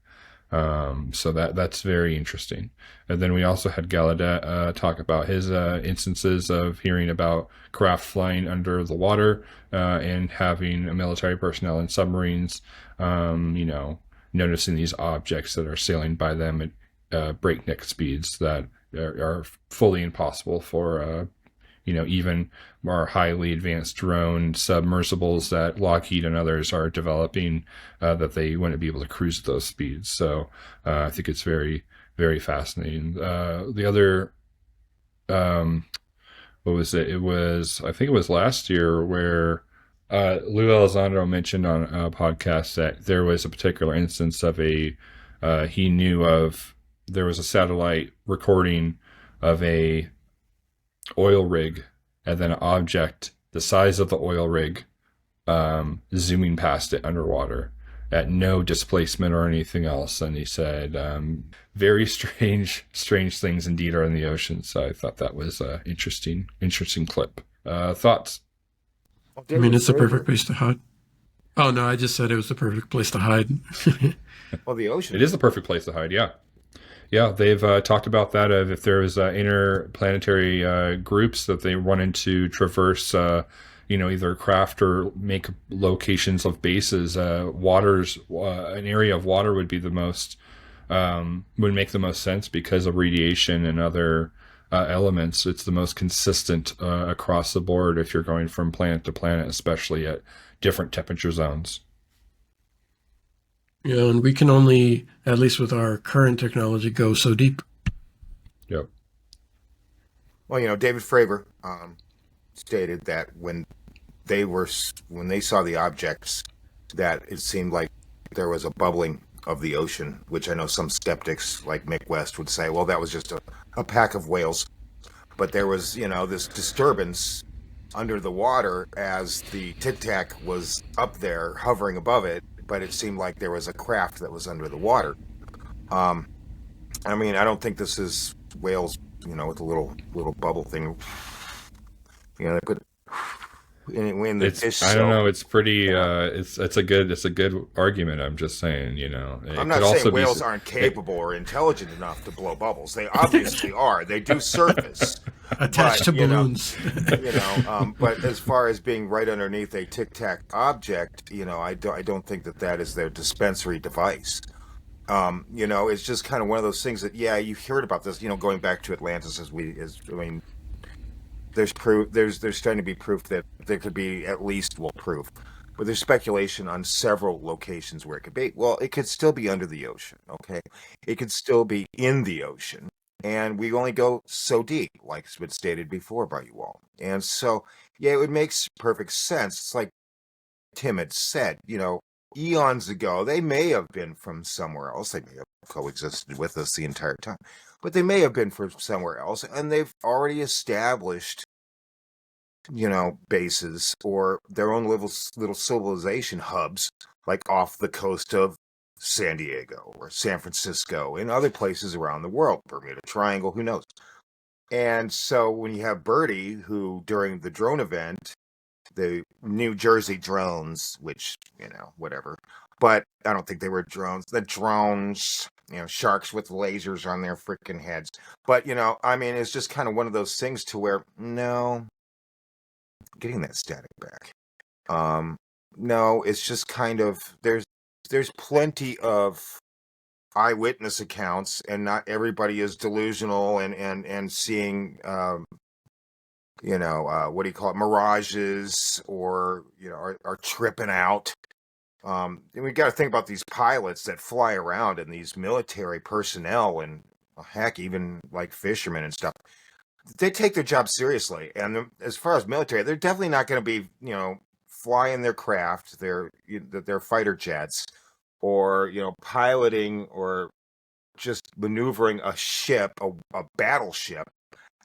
Speaker 1: So that's very interesting. And then we also had Gallaudet talk about his instances of hearing about craft flying under the water and having military personnel in submarines, noticing these objects that are sailing by them at breakneck speeds that are fully impossible for even our highly advanced drone submersibles that Lockheed and others are developing, that they wouldn't be able to cruise at those speeds. So I think it's very, very fascinating. The other, what was it? I think it was last year where Lou Elizondo mentioned on a podcast that there was a particular instance of he knew of, there was a satellite recording of a oil rig and then an object the size of the oil rig zooming past it underwater at no displacement or anything else. And he said very strange things indeed are in the ocean. So I thought that was an interesting clip. Thoughts?
Speaker 4: I mean, it's the perfect place to hide. Oh no, I just said it was the perfect place to hide.
Speaker 2: Well, the ocean.
Speaker 1: It is the perfect place to hide, yeah. Yeah, they've talked about that, of if there was interplanetary groups that they wanted to traverse, either craft or make locations of bases. An area of water would be would make the most sense because of radiation and other elements. It's the most consistent across the board if you're going from planet to planet, especially at different temperature zones.
Speaker 4: Yeah, and we can only, at least with our current technology, go so deep.
Speaker 1: Yep.
Speaker 2: Well, David Fravor stated that when they saw the objects, that it seemed like there was a bubbling of the ocean, which I know some skeptics like Mick West would say, well, that was just a pack of whales. But there was, this disturbance under the water as the Tic Tac was up there hovering above it, but it seemed like there was a craft that was under the water. I don't think this is whales, with a little bubble thing. They put in the dish.
Speaker 1: I don't know. It's pretty. It's a good argument. I'm just saying.
Speaker 2: I'm not saying whales aren't capable or intelligent enough to blow bubbles. They obviously are. They do surface.
Speaker 4: Attached to balloons.
Speaker 2: But as far as being right underneath a Tic Tac object, I don't think that is their dispensary device. It's just kind of one of those things that, you heard about this, going back to Atlantis there's proof, there's starting to be proof that there could be at least, proof, but there's speculation on several locations where it could be. Well, it could still be under the ocean, okay? It could still be in the ocean. And we only go so deep, like it's been stated before by you all. And so, it would make perfect sense. It's like Tim had said, eons ago, they may have been from somewhere else. They may have coexisted with us the entire time, but they may have been from somewhere else. And they've already established, bases or their own little civilization hubs, like off the coast of San Diego or San Francisco and other places around the world, Bermuda Triangle, who knows. And so when you have Birdie, who during the drone event, the New Jersey drones, which, whatever, but I don't think they were drones. The drones, sharks with lasers on their freaking heads. But, it's just kind of one of those things to where, no, getting that static back. No, it's just kind of, there's plenty of eyewitness accounts, and not everybody is delusional and seeing what do you call it, mirages, or are tripping out. And we got to think about these pilots that fly around and these military personnel and heck, even like fishermen and stuff. They take their job seriously, and as far as military, they're definitely not going to be, flying their craft, their fighter jets, or piloting or just maneuvering a ship, a battleship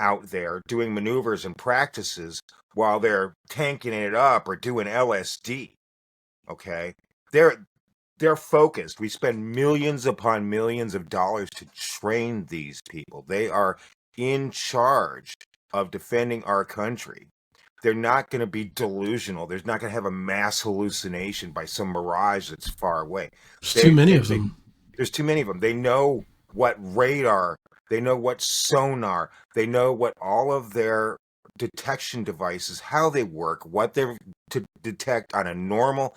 Speaker 2: out there doing maneuvers and practices while they're tanking it up or doing LSD. Okay, they're focused. We spend millions upon millions of dollars to train these people. They are in charge of defending our country. They're not going to be delusional. They're not going to have a mass hallucination by some mirage that's far away.
Speaker 4: There's too many of
Speaker 2: they,
Speaker 4: them.
Speaker 2: there's too many of them. They know what radar, they know what sonar, they know what all of their detection devices, how they work, what they're to detect on a normal,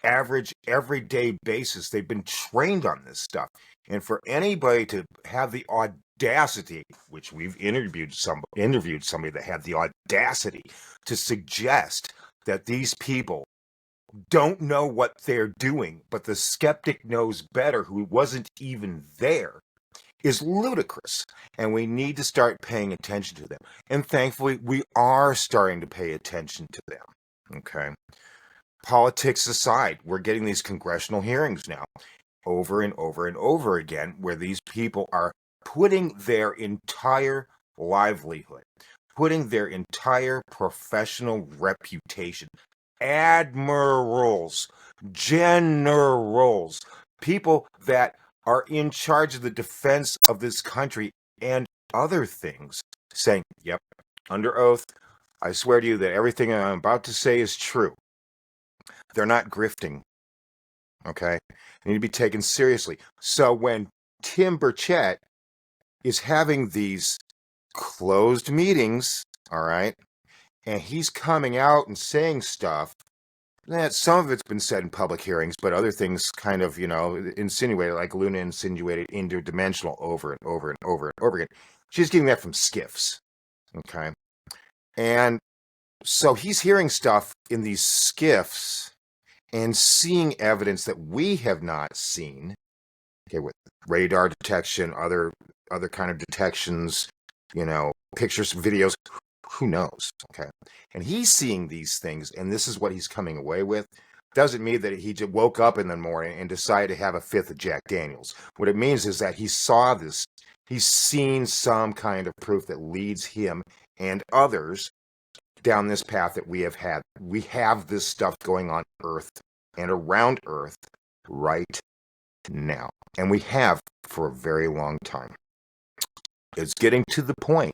Speaker 2: average, everyday basis. They've been trained on this stuff. And for anybody to have the audacity, which we've interviewed somebody that had the audacity to suggest that these people don't know what they're doing, but the skeptic knows better, who wasn't even there, is ludicrous. And we need to start paying attention to them. And thankfully, we are starting to pay attention to them. Okay. Politics aside, we're getting these congressional hearings now over and over and over again, where these people are putting their entire livelihood, putting their entire professional reputation, admirals, generals, people that are in charge of the defense of this country and other things, saying, yep, under oath, I swear to you that everything I'm about to say is true. They're not grifting. Okay? They need to be taken seriously. So when Tim Burchett is having these closed meetings, all right, and he's coming out and saying stuff that some of it's been said in public hearings, but other things kind of, insinuated, like Luna insinuated, interdimensional over and over and over and over again. She's getting that from skiffs. Okay? And so he's hearing stuff in these skiffs and seeing evidence that we have not seen, okay, with radar detection, other kind of detections, pictures, videos, who knows, okay? And he's seeing these things, and this is what he's coming away with. Doesn't mean that he just woke up in the morning and decided to have a fifth of Jack Daniels. What it means is that he saw this, he's seen some kind of proof that leads him and others down this path that we have had. We have this stuff going on Earth and around Earth right now. And we have for a very long time. It's getting to the point,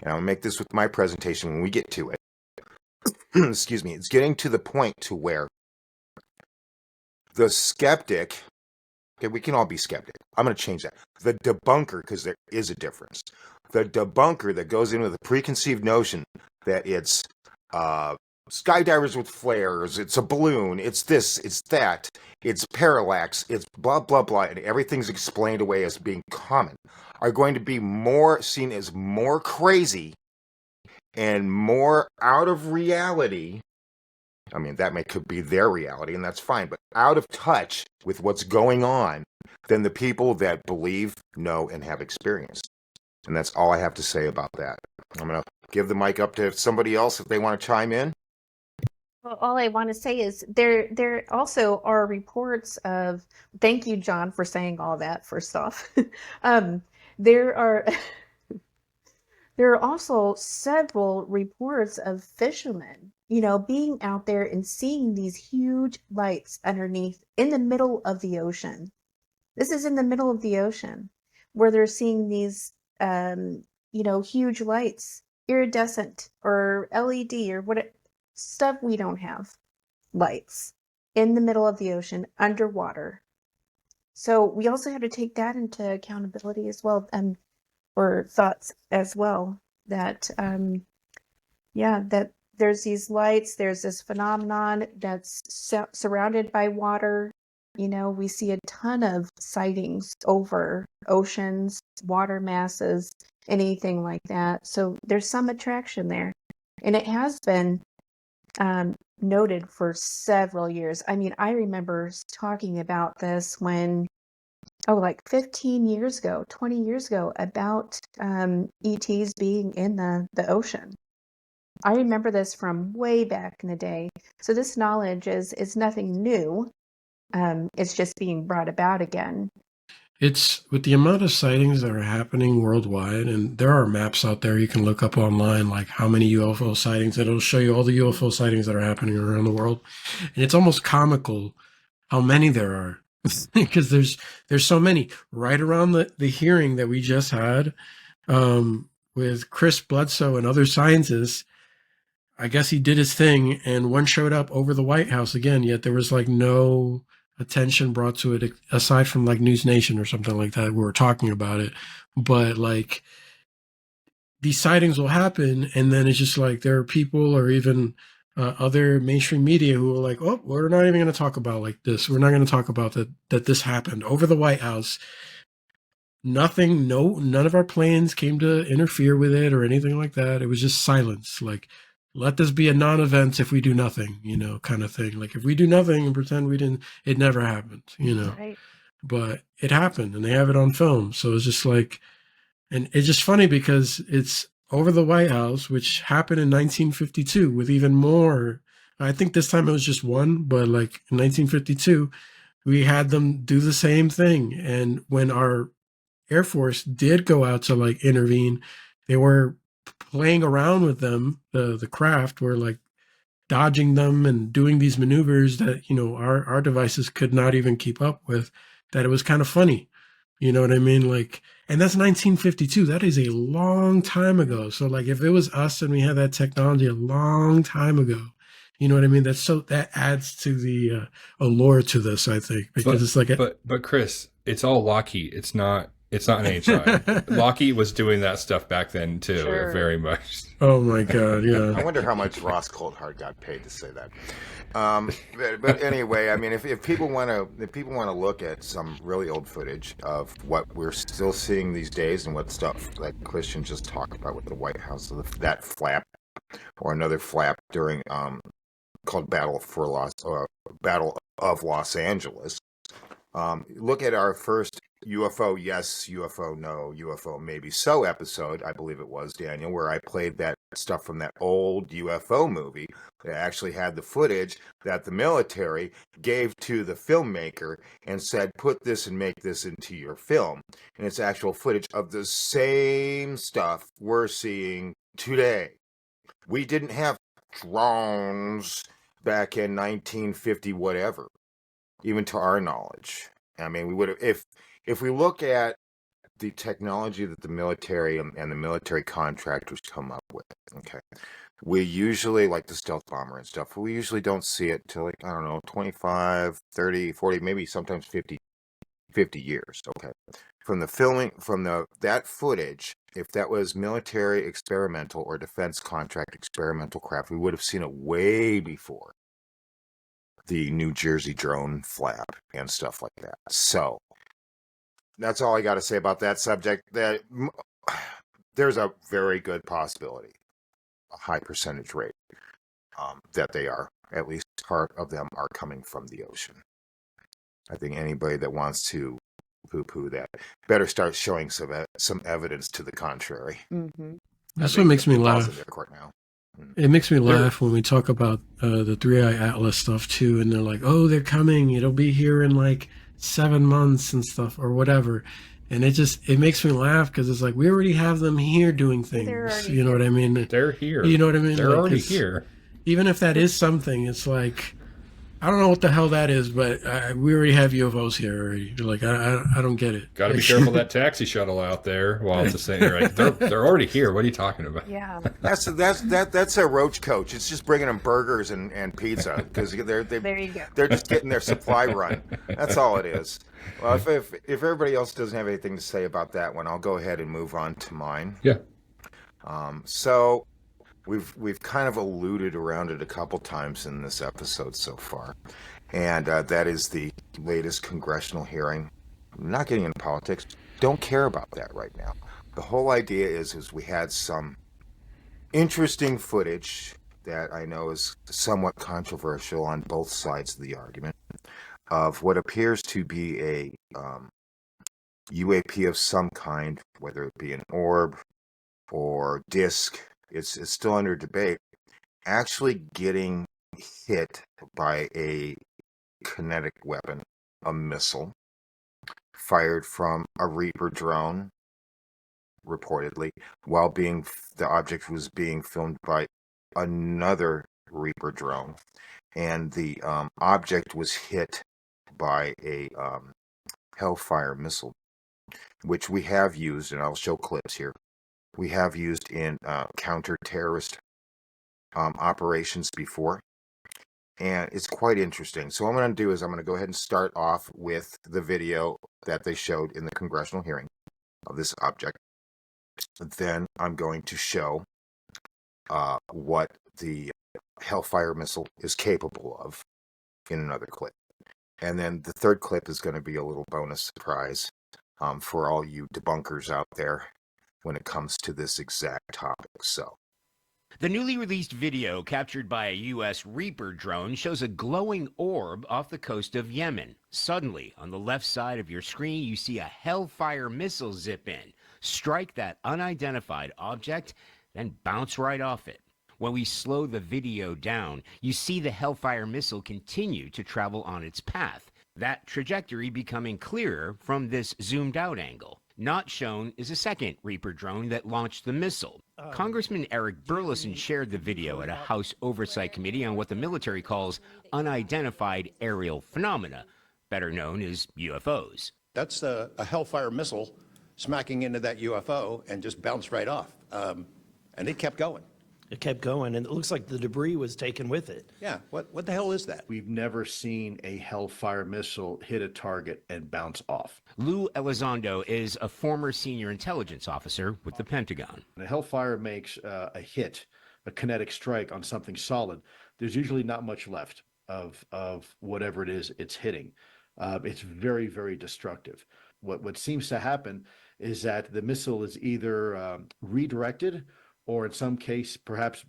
Speaker 2: and I'll make this with my presentation when we get to it. Excuse me. It's getting to the point to where the skeptic, okay, we can all be skeptic. I'm going to change that. The debunker, because there is a difference. The debunker that goes in with a preconceived notion that it's skydivers with flares, it's a balloon, it's this, it's that, it's parallax, it's blah, blah, blah, and everything's explained away as being common, are going to be more seen as more crazy and more out of reality. I mean, could be their reality, and that's fine, but out of touch with what's going on than the people that believe, know, and have experience. And that's all I have to say about that. I'm going to give the mic up to somebody else if they want to chime in.
Speaker 3: Well, all I want to say is there also are reports of, thank you, John, for saying all that, first off. There are there are also several reports of fishermen, being out there and seeing these huge lights underneath in the middle of the ocean. This is in the middle of the ocean where they're seeing these huge lights, iridescent or LED or what stuff we don't have, lights in the middle of the ocean underwater. So we also have to take that into accountability as well, or thoughts as well, that that there's these lights, there's this phenomenon that's surrounded by water, You know, we see a ton of sightings over oceans, water masses, anything like that. So there's some attraction there. And it has been noted for several years. I mean, I remember talking about this when, like 15 years ago, 20 years ago, about ETs being in the ocean. I remember this from way back in the day. So this knowledge is nothing new. It's just being brought about again.
Speaker 4: It's with the amount of sightings that are happening worldwide, and there are maps out there you can look up online, like how many UFO sightings, and it'll show you all the UFO sightings that are happening around the world. And it's almost comical how many there are because there's so many. Right around the hearing that we just had with Chris Bledsoe and other scientists, I guess he did his thing, and one showed up over the White House again, yet there was like no attention brought to it aside from like News Nation or something like that. We were talking about it, but like these sightings will happen, and then it's just like there are people or even other mainstream media who are like, oh, we're not even going to talk about like this. We're not going to talk about that this happened over the White House. Nothing, none of our plans came to interfere with it or anything like that. It was just silence. Like, let this be a non-event if we do nothing, kind of thing. Like if we do nothing and pretend we didn't, it never happened,
Speaker 3: Right.
Speaker 4: but it happened and they have it on film. So it's just like, and it's just funny because it's over the White House, which happened in 1952 with even more. I think this time it was just one, but like in 1952, we had them do the same thing. And when our Air Force did go out to like intervene, they were playing around with them. The craft were like dodging them and doing these maneuvers that our devices could not even keep up with. That it was kind of funny, you know what I mean? Like, and that's 1952. That is a long time ago. So like, if it was us and we had that technology a long time ago, you know what I mean? That adds to the allure to this, I think, because it's like
Speaker 1: but Chris, it's all Lockheed. It's not an HI. Lockheed was doing that stuff back then too,
Speaker 3: Sure.
Speaker 1: very much.
Speaker 4: Oh my God, yeah.
Speaker 2: I wonder how much Ross Coulthard got paid to say that. But anyway, I mean, if people want to look at some really old footage of what we're still seeing these days and what stuff that Christian just talked about with the White House, that flap or another flap during called Battle of Los Angeles. Look at our first UFO yes, UFO no, UFO maybe so episode, I believe it was, Daniel, where I played that stuff from that old UFO movie that actually had the footage that the military gave to the filmmaker and said, put this and make this into your film. And it's actual footage of the same stuff we're seeing today. We didn't have drones back in 1950 whatever, even to our knowledge. I mean, we would have, if we look at the technology that the military and the military contractors come up with, okay, we usually, like the stealth bomber and stuff, we usually don't see it till, like, I don't know, 25, 30, 40, maybe sometimes 50 years, okay? From the filming, that footage, if that was military experimental or defense contract experimental craft, we would have seen it way before the New Jersey drone flap and stuff like that. So that's all I got to say about that subject. That there's a very good possibility, a high percentage rate, that they are, at least part of them are coming from the ocean. I think anybody that wants to poo-poo that better start showing some evidence to the contrary.
Speaker 3: Mm-hmm.
Speaker 4: That's what makes me laugh.
Speaker 2: In their court now.
Speaker 4: It makes me laugh when we talk about the 3i Atlas stuff too, and they're like, "Oh, they're coming. It'll be here in like 7 months and stuff or whatever." And it makes me laugh because it's like we already have them here doing things. You know what I mean?
Speaker 1: They're here.
Speaker 4: You know what I mean?
Speaker 1: They're
Speaker 4: like,
Speaker 1: already here.
Speaker 4: Even if that is something, it's like I don't know what the hell that is, but we already have UFOs here already. Like I don't get it.
Speaker 1: Got to be careful of that taxi shuttle out there while it's the same. Like, they're already here. What are you talking about?
Speaker 3: Yeah.
Speaker 2: That's a roach coach. It's just bringing them burgers and pizza because
Speaker 3: There you go.
Speaker 2: they're just getting their supply run. That's all it is. Well, if everybody else doesn't have anything to say about that one, I'll go ahead and move on to mine.
Speaker 1: Yeah.
Speaker 2: So we've kind of alluded around it a couple times in this episode so far, And that is the latest congressional hearing. I'm not getting into politics. Don't care about that right now. The whole idea is we had some interesting footage that I know is somewhat controversial on both sides of the argument of what appears to be a UAP of some kind, whether it be an orb or disc. It's still under debate. Actually getting hit by a kinetic weapon, a missile, fired from a Reaper drone, reportedly, while the object was being filmed by another Reaper drone, and the object was hit by a Hellfire missile, which we have used, and I'll show clips here. We have used in counter-terrorist operations before, and it's quite interesting. So what I'm going to do is I'm going to go ahead and start off with the video that they showed in the congressional hearing of this object. Then I'm going to show what the Hellfire missile is capable of in another clip. And then the third clip is going to be a little bonus surprise for all you debunkers out there when it comes to this exact topic. So,
Speaker 6: the newly released video captured by a U.S. Reaper drone shows a glowing orb off the coast of Yemen. Suddenly, on the left side of your screen, you see a Hellfire missile zip in, strike that unidentified object, then bounce right off it. When we slow the video down, you see the Hellfire missile continue to travel on its path, that trajectory becoming clearer from this zoomed out angle. Not shown is a second Reaper drone that launched the missile. Congressman Eric Burleson shared the video at a House Oversight Committee on what the military calls unidentified aerial phenomena, better known as UFOs.
Speaker 7: That's a Hellfire missile smacking into that UFO and just bounced right off. And it kept going.
Speaker 8: It kept going, and it looks like the debris was taken with it.
Speaker 7: Yeah, what the hell is that?
Speaker 9: We've never seen a Hellfire missile hit a target and bounce off.
Speaker 6: Lou Elizondo is a former senior intelligence officer with the Pentagon.
Speaker 9: When a Hellfire makes a hit, a kinetic strike on something solid, there's usually not much left of whatever it is it's hitting. It's very, very destructive. What seems to happen is that the missile is either redirected or in some case perhaps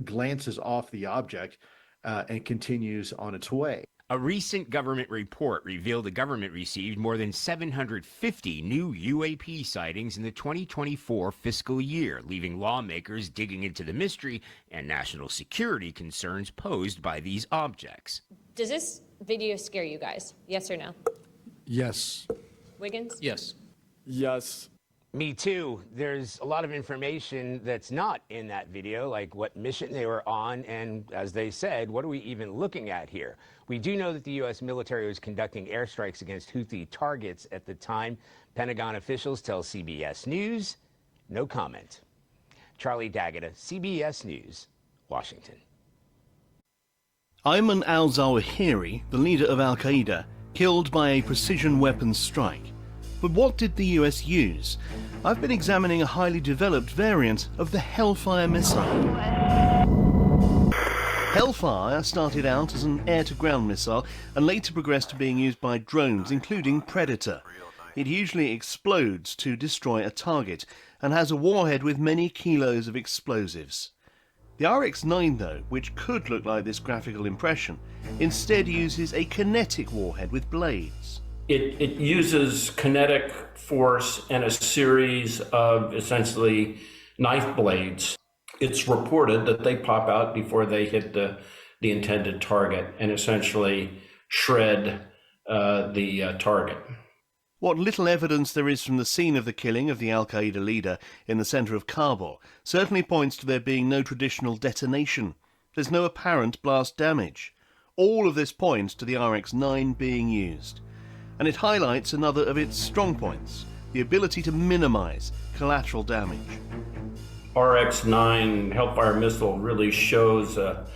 Speaker 9: glances off the object and continues on its way.
Speaker 6: A recent government report revealed the government received more than 750 new UAP sightings in the 2024 fiscal year, leaving lawmakers digging into the mystery and national security concerns posed by these objects.
Speaker 10: Does this video scare you guys? Yes or no?
Speaker 11: Yes.
Speaker 10: Wiggins?
Speaker 11: Yes.
Speaker 8: Yes.
Speaker 6: Me too. There's a lot of information that's not in that video, like what mission they were on, and as they said, what are we even looking at here? We do know that the U.S. military was conducting airstrikes against Houthi targets at the time. Pentagon officials tell CBS News, no comment. Charlie Daggett, CBS News, Washington.
Speaker 12: Ayman al-Zawahiri, the leader of al-Qaeda, killed by a precision weapons strike. But what did the US use? I've been examining a highly developed variant of the Hellfire missile. Hellfire started out as an air-to-ground missile and later progressed to being used by drones, including Predator. It usually explodes to destroy a target and has a warhead with many kilos of explosives. The RX-9, though, which could look like this graphical impression, instead uses a kinetic warhead with blades.
Speaker 13: It uses kinetic force and a series of essentially knife blades. It's reported that they pop out before they hit the intended target and essentially shred the target.
Speaker 12: What little evidence there is from the scene of the killing of the al-Qaeda leader in the centre of Kabul certainly points to there being no traditional detonation. There's no apparent blast damage. All of this points to the RX-9 being used. And it highlights another of its strong points, the ability to minimize collateral damage.
Speaker 13: RX-9 Hellfire missile really shows a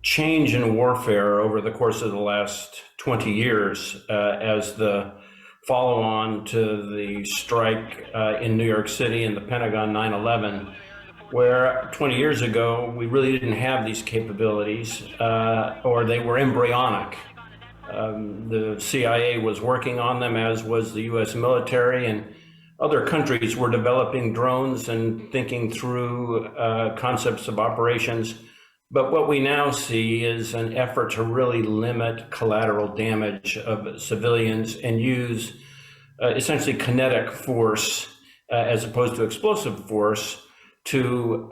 Speaker 13: change in warfare over the course of the last 20 years as the follow-on to the strike in New York City and the Pentagon 9/11, where 20 years ago we really didn't have these capabilities or they were embryonic. The CIA was working on them, as was the U.S. military, and other countries were developing drones and thinking through concepts of operations. But what we now see is an effort to really limit collateral damage of civilians and use essentially kinetic force as opposed to explosive force to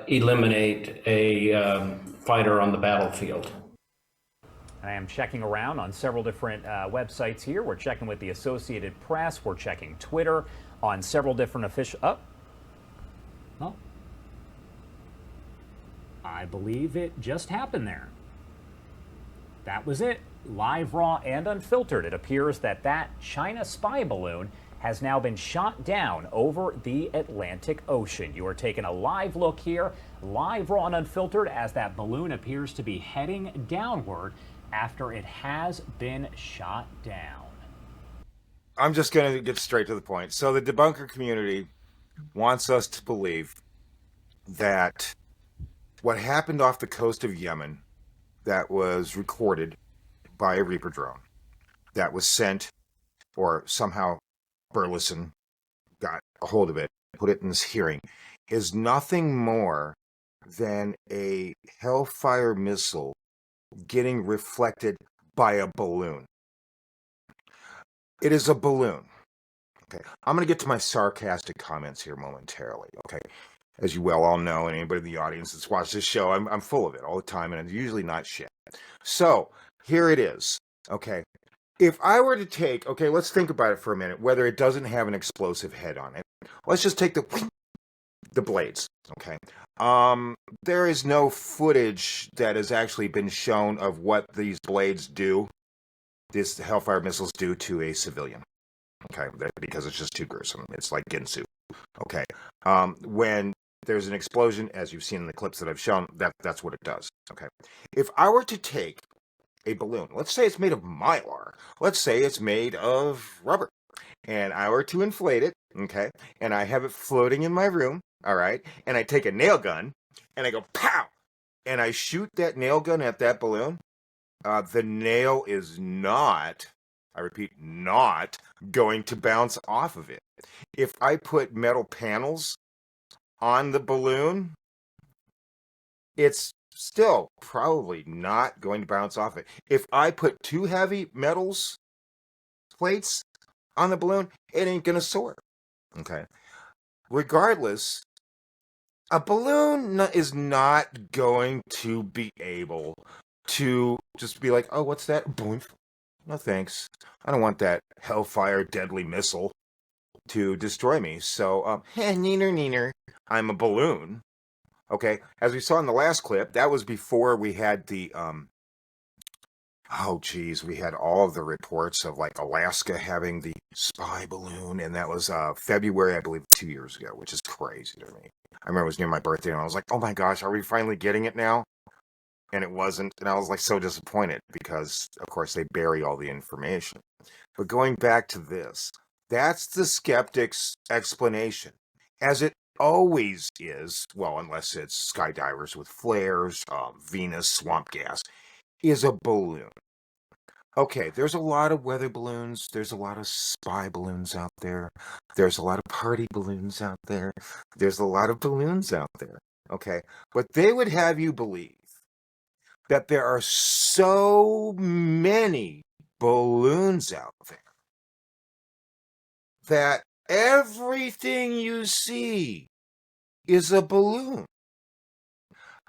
Speaker 13: eliminate a fighter on the battlefield.
Speaker 11: I am checking around on several different websites here. We're checking with the Associated Press. We're checking Twitter on several different official. Oh, I believe it just happened there. That was it. Live, raw, and unfiltered. It appears that that China spy balloon has now been shot down over the Atlantic Ocean. You are taking a live look here, live, raw, and unfiltered, as that balloon appears to be heading downward after it has been shot down.
Speaker 2: I'm just going to get straight to the point. So the debunker community wants us to believe that what happened off the coast of Yemen, that was recorded by a Reaper drone, that was sent, or somehow Burleson got a hold of it, put it in this hearing, is nothing more than a Hellfire missile getting reflected by a balloon. It is a balloon. Okay, I'm going to get to my sarcastic comments here momentarily. Okay, as you well all know, and anybody in the audience that's watched this show, I'm full of it all the time, and it's usually not shit. So here it is. Okay, if I were to take, okay, let's think about it for a minute, whether it doesn't have an explosive head on it. Let's just take the blades. Okay, there is no footage that has actually been shown of what these blades do, these Hellfire missiles do to a civilian. Okay, because it's just too gruesome. It's like Ginsu. Okay, when there's an explosion, as you've seen in the clips that I've shown, that's what it does. Okay, if I were to take a balloon, let's say it's made of mylar, let's say it's made of rubber, and I were to inflate it, okay, and I have it floating in my room, all right, and I take a nail gun, and I go pow, and I shoot that nail gun at that balloon, the nail is not, I repeat, not going to bounce off of it. If I put metal panels on the balloon, it's still probably not going to bounce off it. If I put two heavy metals plates on the balloon, it ain't going to soar. Okay. Regardless, a balloon is not going to be able to just be like, oh, what's that? Boom. No thanks. I don't want that Hellfire deadly missile to destroy me. So, neener, neener. I'm a balloon. Okay, as we saw in the last clip, that was before we had the, we had all of the reports of, like, Alaska having the spy balloon, and that was February, I believe, 2 years ago, which is crazy to me. I remember it was near my birthday, and I was like, oh my gosh, are we finally getting it now? And it wasn't, and I was, like, so disappointed, because, of course, they bury all the information. But going back to this, that's the skeptic's explanation, as it always is, well, unless it's skydivers with flares, Venus, swamp gas, is a balloon. Okay, there's a lot of weather balloons, there's a lot of spy balloons out there, there's a lot of party balloons out there, there's a lot of balloons out there, okay? But they would have you believe that there are so many balloons out there that everything you see is a balloon.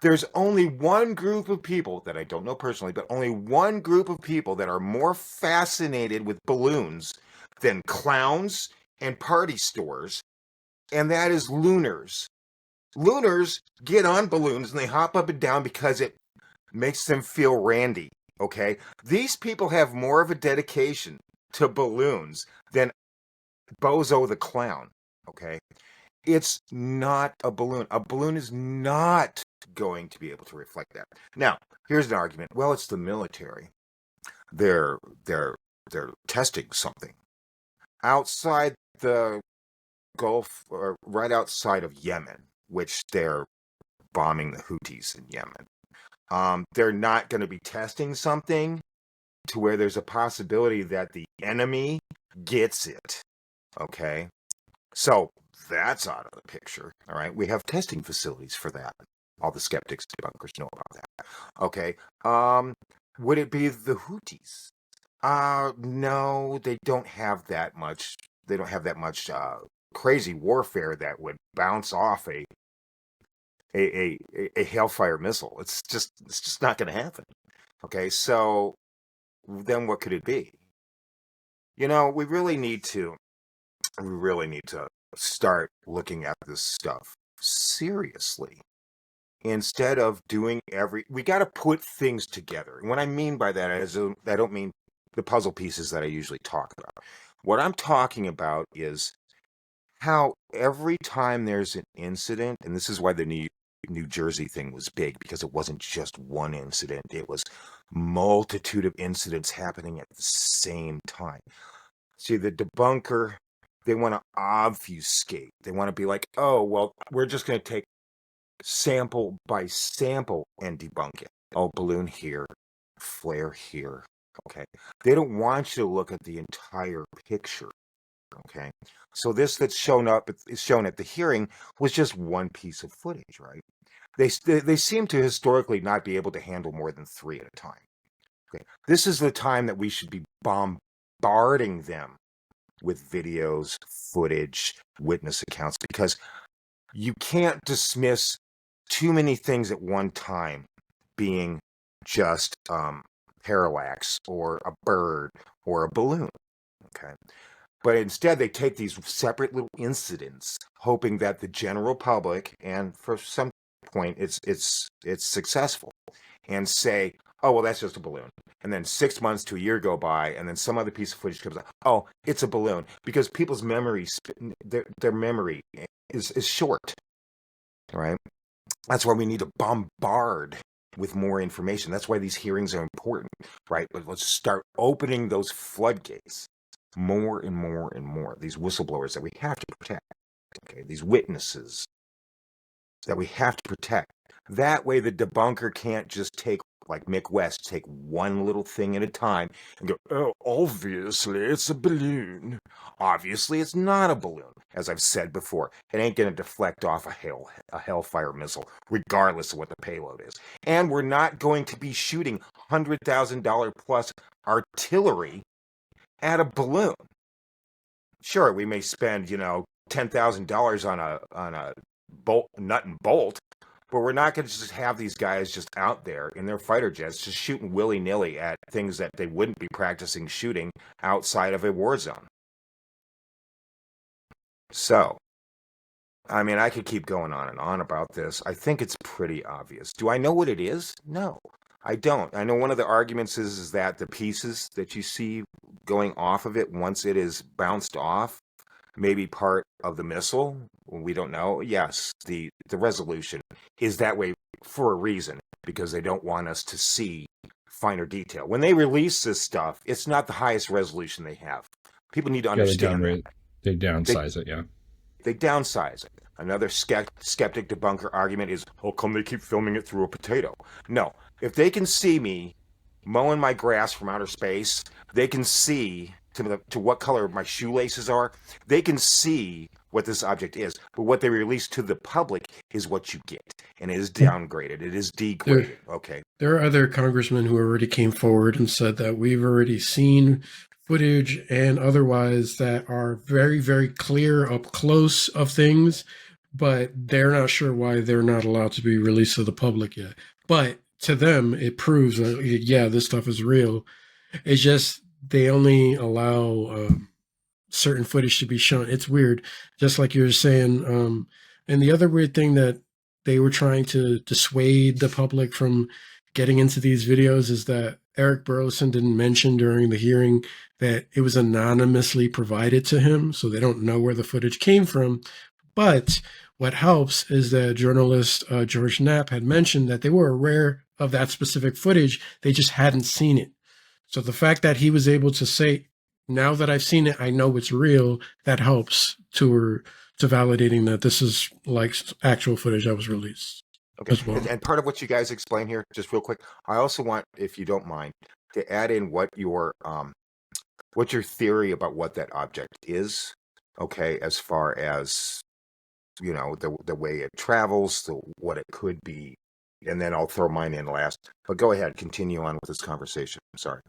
Speaker 2: There's only one group of people that I don't know personally, but only one group of people that are more fascinated with balloons than clowns and party stores, and that is looners. Looners get on balloons and they hop up and down because it makes them feel randy, okay? These people have more of a dedication to balloons than Bozo the Clown, okay? It's not a balloon. A balloon is not going to be able to reflect that. Now, here's an argument. Well, it's the military. They're testing something outside the Gulf, or right outside of Yemen, which they're bombing the Houthis in Yemen. They're not going to be testing something to where there's a possibility that the enemy gets it. Okay, so that's out of the picture. All right, we have testing facilities for that. All the skeptics, debunkers know about that. Okay, would it be the Houthis? No, they don't have that much. They don't have that much crazy warfare that would bounce off a Hellfire missile. It's just not going to happen. Okay, so then what could it be? You know, we really need to start looking at this stuff seriously instead of doing we got to put things together. And what I mean by that is I don't mean the puzzle pieces that I usually talk about. What I'm talking about is how every time there's an incident, and this is why the New Jersey thing was big, because it wasn't just one incident, it was multitude of incidents happening at the same time. See, the debunker, they want to obfuscate. They want to be like, oh, well, we're just going to take sample by sample and debunk it. Oh, balloon here, flare here. Okay. They don't want you to look at the entire picture. Okay. So this that's shown at the hearing was just one piece of footage, right? They seem to historically not be able to handle more than 3 at a time. Okay. This is the time that we should be bombarding them with videos, footage, witness accounts, because you can't dismiss too many things at one time being just parallax or a bird or a balloon. Okay. But instead, they take these separate little incidents, hoping that the general public, and for some point, it's successful, and say, oh, well, that's just a balloon. And then 6 months to a year go by, and then some other piece of footage comes out. Oh, it's a balloon. Because people's memory, their memory is short, right? That's why we need to bombard with more information. That's why these hearings are important, right? Let's start opening those floodgates more and more and more. These whistleblowers that we have to protect, okay? These witnesses that we have to protect. That way the debunker can't just take, like Mick West, take one little thing at a time and go, oh, obviously it's a balloon. Obviously it's not a balloon. As I've said before, it ain't going to deflect off a Hellfire missile, regardless of what the payload is. And we're not going to be shooting $100,000 plus artillery at a balloon. Sure, we may spend, $10,000 on a nut and bolt, but we're not going to just have these guys just out there in their fighter jets just shooting willy-nilly at things that they wouldn't be practicing shooting outside of a war zone. So, I mean, I could keep going on and on about this. I think it's pretty obvious. Do I know what it is? No, I don't. I know one of the arguments is that the pieces that you see going off of it, once it is bounced off, may be part of the missile. We don't know. Yes, the resolution is that way for a reason, because they don't want us to see finer detail. When they release this stuff, it's not the highest resolution they have. People need to understand that.
Speaker 1: They downsize it, yeah.
Speaker 2: They downsize it. Another skeptic debunker argument is, how come they keep filming it through a potato? No. If they can see me mowing my grass from outer space, they can see to what color my shoelaces are. They can see what this object is. But what they release to the public is what you get. And it is downgraded. It is degraded. Okay.
Speaker 4: There are other congressmen who already came forward and said that we've already seen footage and otherwise that are very, very clear up close of things, but they're not sure why they're not allowed to be released to the public yet. But to them, it proves that, yeah, this stuff is real. It's just they only allow certain footage to be shown. It's weird, just like you were saying. And the other weird thing that they were trying to dissuade the public from getting into these videos is that Eric Burleson didn't mention during the hearing that it was anonymously provided to him, so they don't know where the footage came from. But what helps is that journalist George Knapp had mentioned that they were aware of that specific footage, they just hadn't seen it. So the fact that he was able to say, now that I've seen it, I know it's real, that helps to validating that this is like actual footage that was released.
Speaker 2: Okay. As well. And part of what you guys explain here, just real quick, I also want, if you don't mind, to add in what's your theory about what that object is? Okay, as far as the way it travels, what it could be, and then I'll throw mine in last. But go ahead, continue on with this conversation. I'm sorry.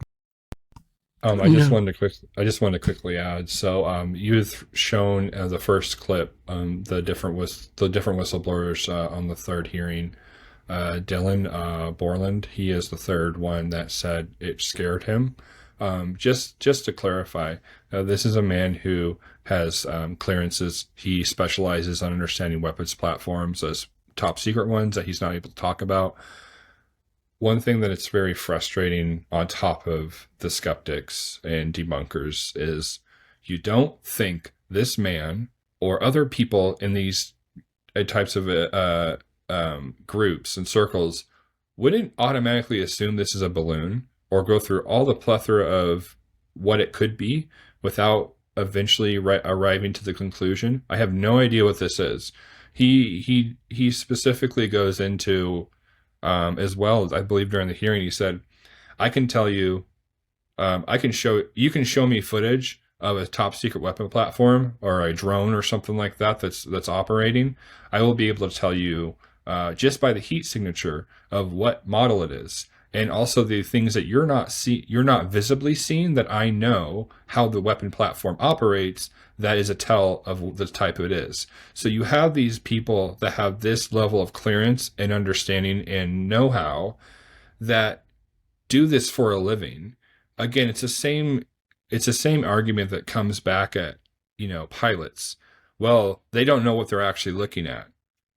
Speaker 1: I just wanted to quickly add. So, you've shown the first clip, the different whistleblowers on the third hearing. Dylan Borland, he is the third one that said it scared him. Just to clarify, this is a man who has clearances. He specializes on understanding weapons platforms as top secret ones that he's not able to talk about. One thing that it's very frustrating on top of the skeptics and debunkers is you don't think this man or other people in these types of groups and circles wouldn't automatically assume this is a balloon or go through all the plethora of what it could be without eventually arriving to the conclusion. I have no idea what this is. He specifically goes into as well, I believe during the hearing, he said, I can tell you, you can show me footage of a top secret weapon platform or a drone or something like that that's operating. I will be able to tell you just by the heat signature of what model it is, and also the things that you're not visibly seeing that I know how the weapon platform operates. That is a tell of the type it is. So you have these people that have this level of clearance and understanding and know-how that do this for a living. Again, it's the same argument that comes back at, pilots. Well, they don't know what they're actually looking at.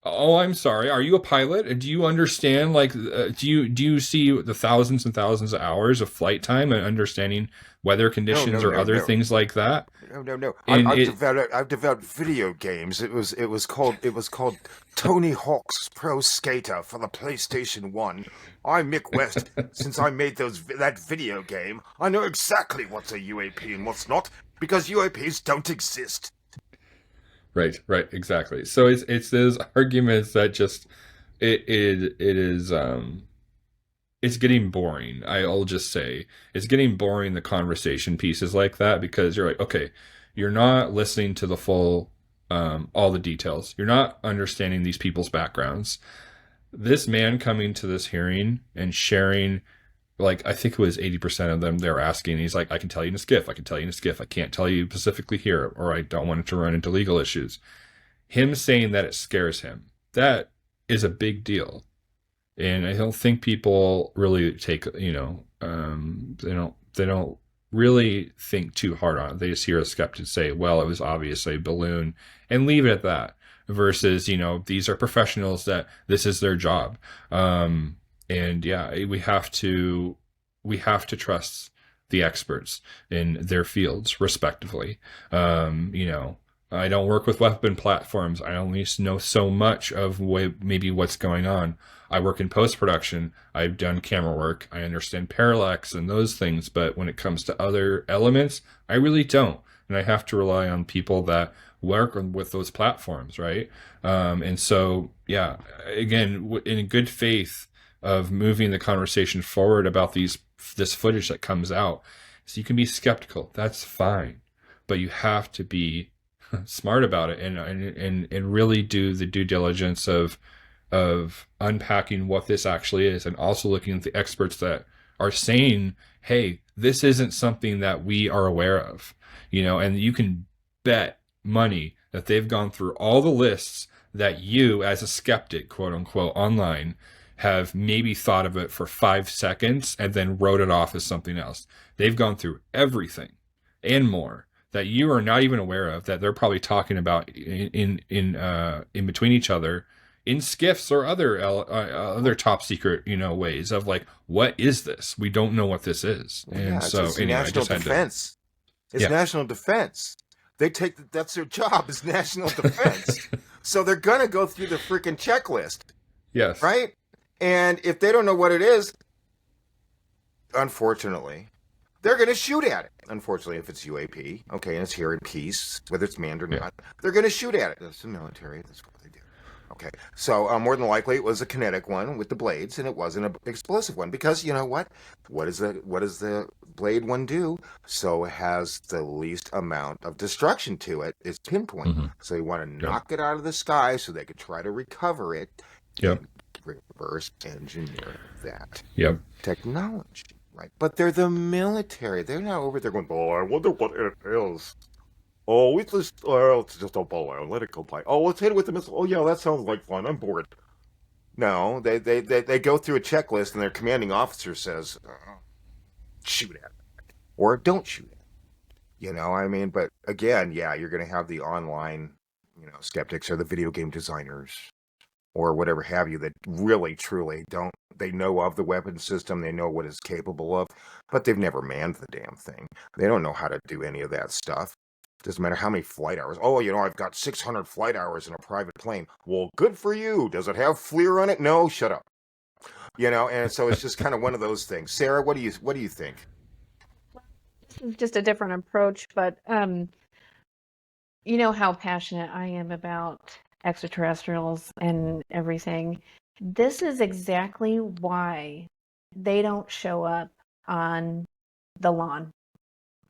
Speaker 1: Oh, I'm sorry. Are you a pilot? Do you understand? Do you see the thousands and thousands of hours of flight time and understony weather conditions or other things like that?
Speaker 2: No. I've developed video games. It was called Tony Hawk's Pro Skater for the PlayStation 1. I'm Mick West. Since I made that video game, I know exactly what's a UAP and what's not, because UAPs don't exist.
Speaker 1: Right, exactly. So it's those arguments that just it is it's getting boring. I'll just say it's getting boring, the conversation pieces like that, because you're like, okay, you're not listening to the full all the details. You're not understanding these people's backgrounds. This man coming to this hearing and sharing, like, I think it was 80% of them they're asking. He's like, I can tell you in a skiff. I can tell you in a skiff. I can't tell you specifically here, or I don't want it to run into legal issues. Him saying that it scares him, that is a big deal. And I don't think people really take, they don't really think too hard on it. They just hear a skeptic say, well, it was obviously a balloon, and leave it at that. Versus, these are professionals that this is their job. And yeah, we have to trust the experts in their fields, respectively. I don't work with weapon platforms. I only know so much of maybe what's going on. I work in post-production. I've done camera work. I understand parallax and those things. But when it comes to other elements, I really don't. And I have to rely on people that work with those platforms, right? And so, yeah, again, in good faith of moving the conversation forward about this footage that comes out. So you can be skeptical. That's fine. But you have to be smart about it and really do the due diligence of unpacking what this actually is, and also looking at the experts that are saying, hey, this isn't something that we are aware of, and you can bet money that they've gone through all the lists that you, as a skeptic, quote unquote, online, have maybe thought of it for 5 seconds and then wrote it off as something else. They've gone through everything and more that you are not even aware of, that they're probably talking about in between each other in skiffs or other top secret, ways of like, what is this? We don't know what this is. And so anyway,
Speaker 2: national defense. It's national defense. That's their job, is national defense. So they're gonna go through the freaking checklist.
Speaker 1: Yes.
Speaker 2: Right? And if they don't know what it is, unfortunately, they're going to shoot at it. Unfortunately, if it's UAP, okay, and it's here in peace, whether it's manned or not, they're going to shoot at it. That's the military. That's what they do. Okay, so more than likely it was a kinetic one with the blades, and it wasn't an explosive one because you know what? What does the blade one do? So it has the least amount of destruction to it. It's pinpoint.
Speaker 1: Mm-hmm.
Speaker 2: So you want to
Speaker 1: Yep.
Speaker 2: knock it out of the sky so they could try to recover it
Speaker 1: Yep.
Speaker 2: and reverse engineer that
Speaker 1: Yep.
Speaker 2: technology, right? But they're the military. They're not over there going, "Oh, I wonder what it is." Oh, it's just a balloon. Let it go by. Oh, let's hit it with the missile. Oh, yeah, that sounds like fun. I'm bored. No, they go through a checklist, and their commanding officer says, shoot at it, or don't shoot at it. You know, I mean, but again, yeah, you're going to have the online, skeptics or the video game designers or whatever have you that really, truly don't. They know of the weapon system. They know what it's capable of, but they've never manned the damn thing. They don't know how to do any of that stuff. Doesn't matter how many flight hours. Oh, I've got 600 flight hours in a private plane. Well, good for you. Does it have FLIR on it? No, shut up. And so it's just kind of one of those things. Sarah, what do you think?
Speaker 3: This is just a different approach, but you know how passionate I am about extraterrestrials and everything. This is exactly why they don't show up on the lawn.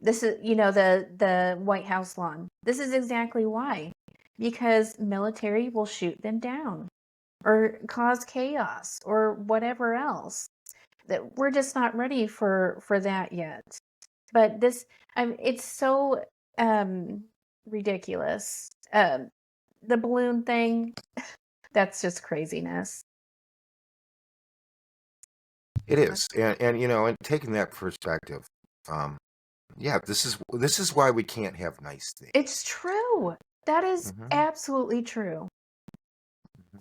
Speaker 3: This is, the White House lawn. This is exactly why. Because military will shoot them down or cause chaos or whatever else. That we're just not ready for that yet. But this, it's so ridiculous. The balloon thing, that's just craziness.
Speaker 2: It is, and taking that perspective, yeah, this is why we can't have nice things.
Speaker 3: It's true. That is absolutely true.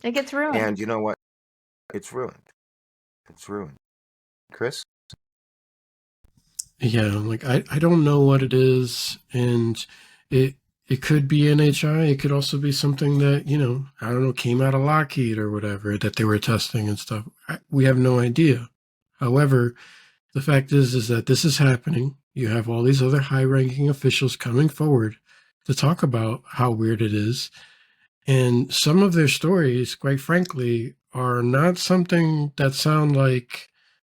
Speaker 3: It gets ruined.
Speaker 2: And you know what? It's ruined. It's ruined. Chris?
Speaker 4: Yeah, like I don't know what it is, and it could be NHI. It could also be something that, I don't know, came out of Lockheed or whatever that they were testing and stuff. We have no idea. However, the fact is that this is happening. You have all these other high-ranking officials coming forward to talk about how weird it is. And some of their stories, quite frankly, are not something that sound like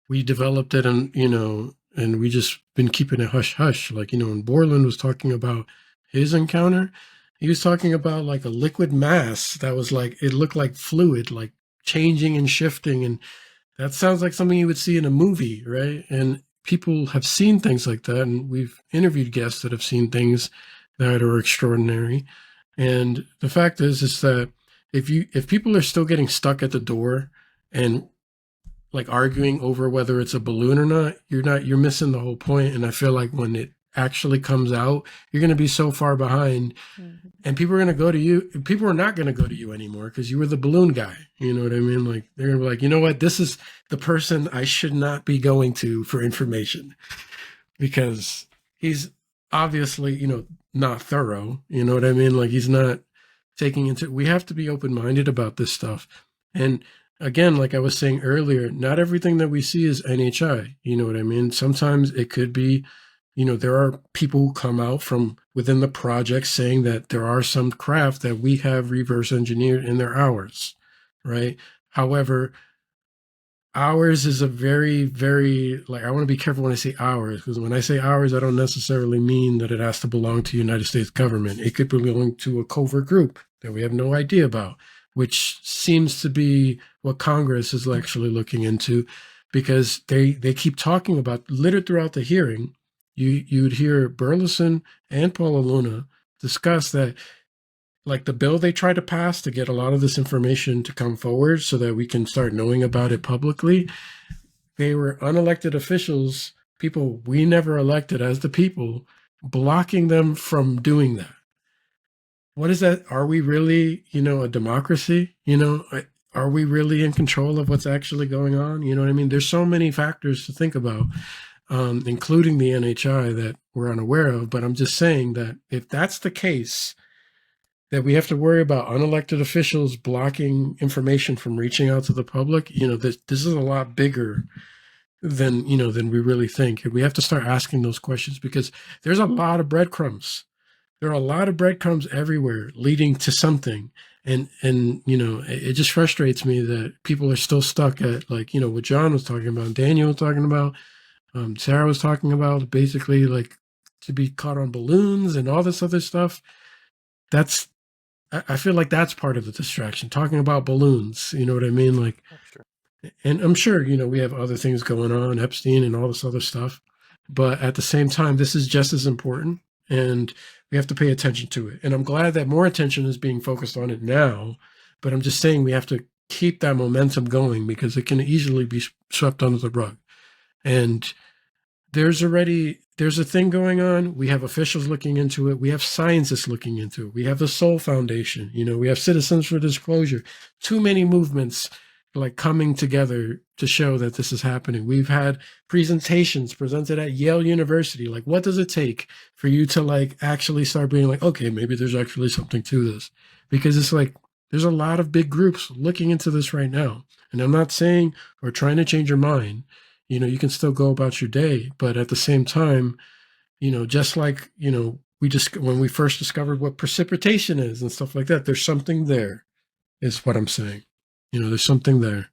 Speaker 4: we developed it and, and we just been keeping it hush-hush. Like, when Borland was talking about his encounter, he was talking about like a liquid mass that was like, it looked like fluid, like changing and shifting. And that sounds like something you would see in a movie, right? And people have seen things like that. And we've interviewed guests that have seen things that are extraordinary. And the fact is that if people are still getting stuck at the door and like arguing over whether it's a balloon or not, you're missing the whole point. And I feel like when it actually comes out, you're going to be so far behind, and people are going to go to you. People are not going to go to you anymore because you were the balloon guy. You know what I mean? Like they're going to be like, you know what? This is the person I should not be going to for information because he's obviously, not thorough. You know what I mean? Like he's not taking into. We have to be open-minded about this stuff. And again, like I was saying earlier, not everything that we see is NHI. You know what I mean? Sometimes it could be, there are people who come out from within the project saying that there are some craft that we have reverse engineered and they're ours, right? However, ours is a very, very, like, I want to be careful when I say ours, because when I say ours, I don't necessarily mean that it has to belong to the United States government. It could belong to a covert group that we have no idea about, which seems to be what Congress is actually looking into, because they keep talking about, littered throughout the hearing, you'd hear Burleson and Paula Luna discuss that, like the bill they tried to pass to get a lot of this information to come forward so that we can start knowing about it publicly. They were unelected officials, people we never elected as the people, blocking them from doing that. What is that? Are we really, a democracy? Are we really in control of what's actually going on? You know what I mean? There's so many factors to think about, including the NHI that we're unaware of. But I'm just saying that if that's the case, that we have to worry about unelected officials blocking information from reaching out to the public, this is a lot bigger than we really think. And we have to start asking those questions because there's a lot of breadcrumbs. There are a lot of breadcrumbs everywhere leading to something. And it just frustrates me that people are still stuck at, like, what John was talking about, Daniel was talking about, Sarah was talking about, basically like to be caught on balloons and all this other stuff. That's I feel like that's part of the distraction, talking about balloons. You know what I mean? Like,
Speaker 2: Sure.
Speaker 4: and I'm sure, we have other things going on, Epstein and all this other stuff. But at the same time, this is just as important, and we have to pay attention to it. And I'm glad that more attention is being focused on it now. But I'm just saying we have to keep that momentum going, because it can easily be swept under the rug. And there's a thing going on. We have officials looking into it. We have scientists looking into it. We have the Soul Foundation. We have Citizens for Disclosure. Too many movements like coming together to show that this is happening. We've had presentations presented at Yale University. Like, what does it take for you to like actually start being like, okay, maybe there's actually something to this? Because it's like there's a lot of big groups looking into this right now. And I'm not saying or trying to change your mind. You can still go about your day, but at the same time, just like, we just, when we first discovered what precipitation is and stuff like that, there's something there, is what I'm saying. There's something there.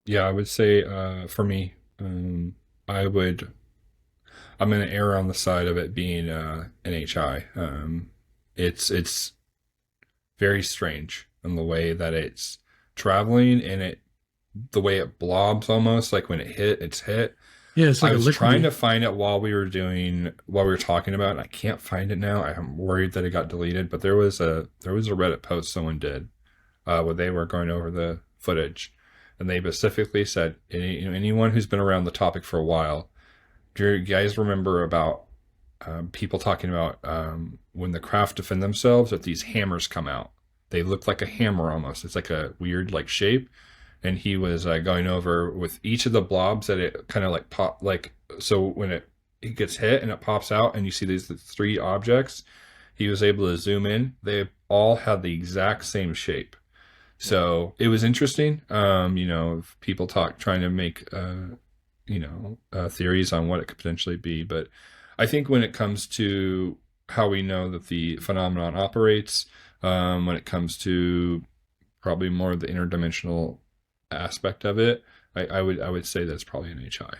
Speaker 1: Yeah, I would say for me, I'm going to err on the side of it being NHI. It's very strange in the way that it's traveling, and the way it blobs, almost like when it's hit.
Speaker 4: Yeah, it's like
Speaker 1: I
Speaker 4: a
Speaker 1: was
Speaker 4: liquid.
Speaker 1: trying to find it while we were talking about it, and I can't find it now. I'm worried that it got deleted, but there was a Reddit post someone did where they were going over the footage, and they specifically said, anyone who's been around the topic for a while, do you guys remember about people talking about when the craft defend themselves, that these hammers come out? They look like a hammer almost. It's like a weird like shape. And he was going over with each of the blobs that it kind of like pop, like, so when it gets hit and it pops out and you see these three objects, he was able to zoom in. They all had the exact same shape. So it was interesting. People trying to make, theories on what it could potentially be. But I think when it comes to how we know that the phenomenon operates, when it comes to probably more of the interdimensional aspect of it, I would say that's probably an HI.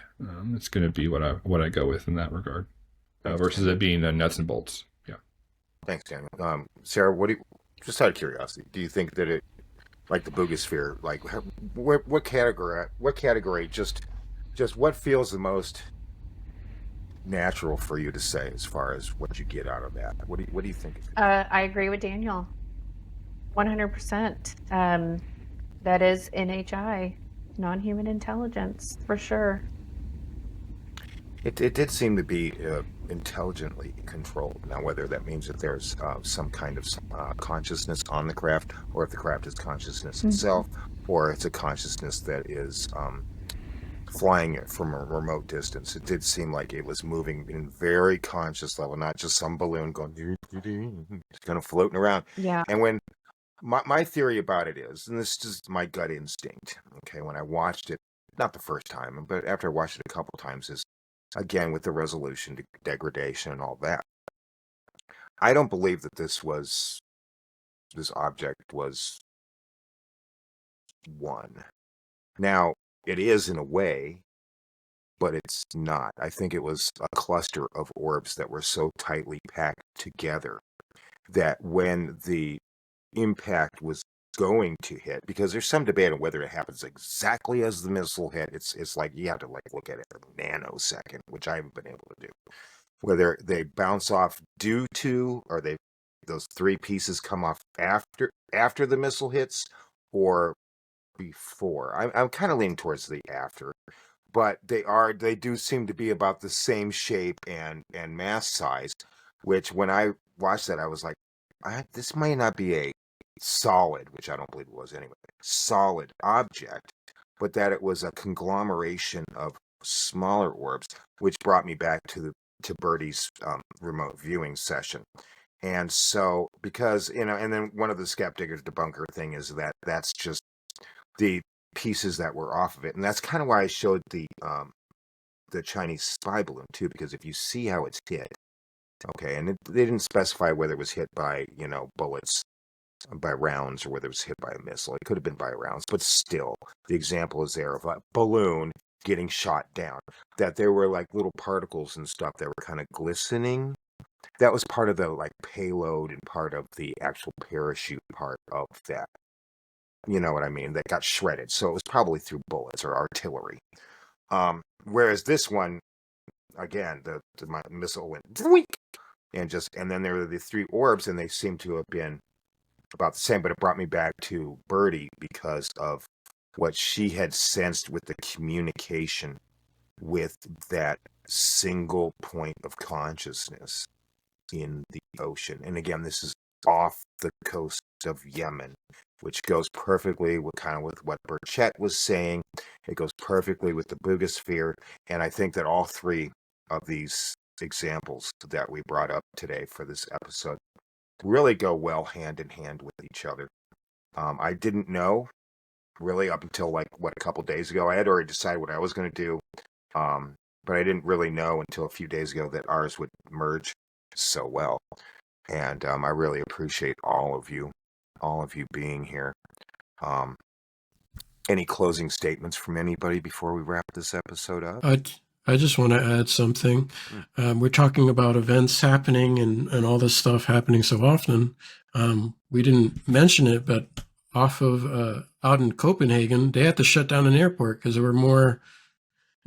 Speaker 1: It's going to be what I go with in that regard, versus it being nuts and bolts. Yeah.
Speaker 2: Thanks, Daniel. Sarah, just out of curiosity, do you think that it, like the Buga Sphere, like what category, just what feels the most natural for you to say as far as what you get out of that? What do you think?
Speaker 3: I agree with Daniel, 100%. That is NHI, non-human intelligence, for sure.
Speaker 2: It did seem to be intelligently controlled. Now, whether that means that there's some kind of consciousness on the craft, or if the craft is consciousness itself, or it's a consciousness that is flying it from a remote distance. It did seem like it was moving in very conscious level, not just some balloon going, it's kind of floating around.
Speaker 3: Yeah.
Speaker 2: And when my theory about it is, and this is just my gut instinct, okay, when I watched it, not the first time, but after I watched it a couple times, is again with the resolution, degradation, and all that. I don't believe that this object was one. Now, it is in a way, but it's not. I think it was a cluster of orbs that were so tightly packed together that when the impact was going to hit, because there's some debate on whether it happens exactly as the missile hit. It's like you have to like look at it a nanosecond, which I haven't been able to do. Whether they bounce off due to, or those three pieces come off after the missile hits, or before. I'm kind of leaning towards the after, but they do seem to be about the same shape and mass size, which when I watched that, I was like, this might not be a solid, which I don't believe it was anyway, solid object, but that it was a conglomeration of smaller orbs, which brought me back to Bertie's remote viewing session. And so, because, and then one of the skeptic or debunker thing is that that's just the pieces that were off of it. And that's kind of why I showed the Chinese spy balloon too, because if you see how it's hit, Okay, and they didn't specify whether it was hit by, bullets, by rounds, or whether it was hit by a missile. It could have been by rounds, but still, the example is there of a balloon getting shot down. That there were like little particles and stuff that were kind of glistening. That was part of the like payload and part of the actual parachute part of that. You know what I mean? That got shredded. So it was probably through bullets or artillery. Whereas this one, again, the missile went and then there were the three orbs, and they seem to have been about the same, but it brought me back to Birdie because of what she had sensed with the communication with that single point of consciousness in the ocean. And again, this is off the coast of Yemen, which goes perfectly with what Burchett was saying. It goes perfectly with the Buga Sphere, and I think that all three of these examples that we brought up today for this episode really go well hand in hand with each other. I didn't know really up until a couple days ago. I had already decided what I was going to do, but I didn't really know until a few days ago that ours would merge so well. And I really appreciate all of you being here. Any closing statements from anybody before we wrap this episode up?
Speaker 4: I just want to add something. We're talking about events happening and all this stuff happening so often. We didn't mention it, but out in Copenhagen, they had to shut down an airport because there were more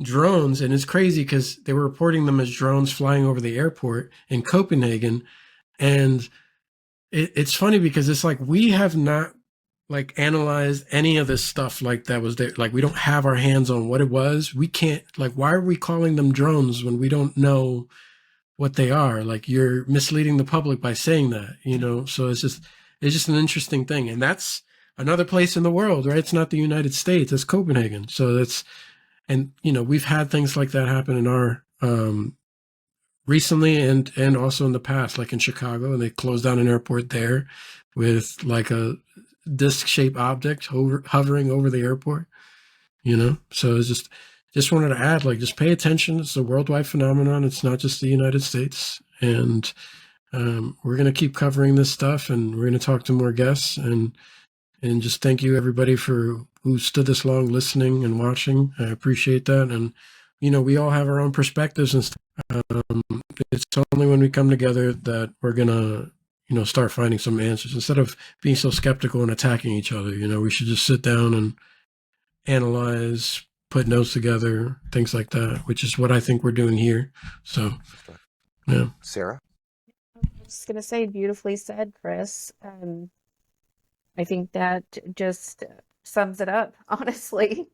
Speaker 4: drones. And it's crazy because they were reporting them as drones flying over the airport in Copenhagen. And it's funny because it's like we have not analyze any of this stuff that was there. We don't have our hands on what it was. We can't, why are we calling them drones when we don't know what they are? You're misleading the public by saying that, so it's just an interesting thing. And that's another place in the world, right? It's not the United States, it's Copenhagen. So we've had things like that happen in our, recently and also in the past, like in Chicago, and they closed down an airport there with a disc-shaped object hovering over the airport, So it's just wanted to add, just pay attention. It's a worldwide phenomenon. It's not just the United States. And we're going to keep covering this stuff, and we're going to talk to more guests. And just thank you, everybody, who stood this long listening and watching. I appreciate that. And, we all have our own perspectives and stuff. It's only when we come together that we're going to start finding some answers instead of being so skeptical and attacking each other. We should just sit down and analyze, put notes together, things like that, which is what I think we're doing here. So, yeah.
Speaker 2: Sarah?
Speaker 3: I was just going to say, beautifully said, Chris. I think that just sums it up, honestly.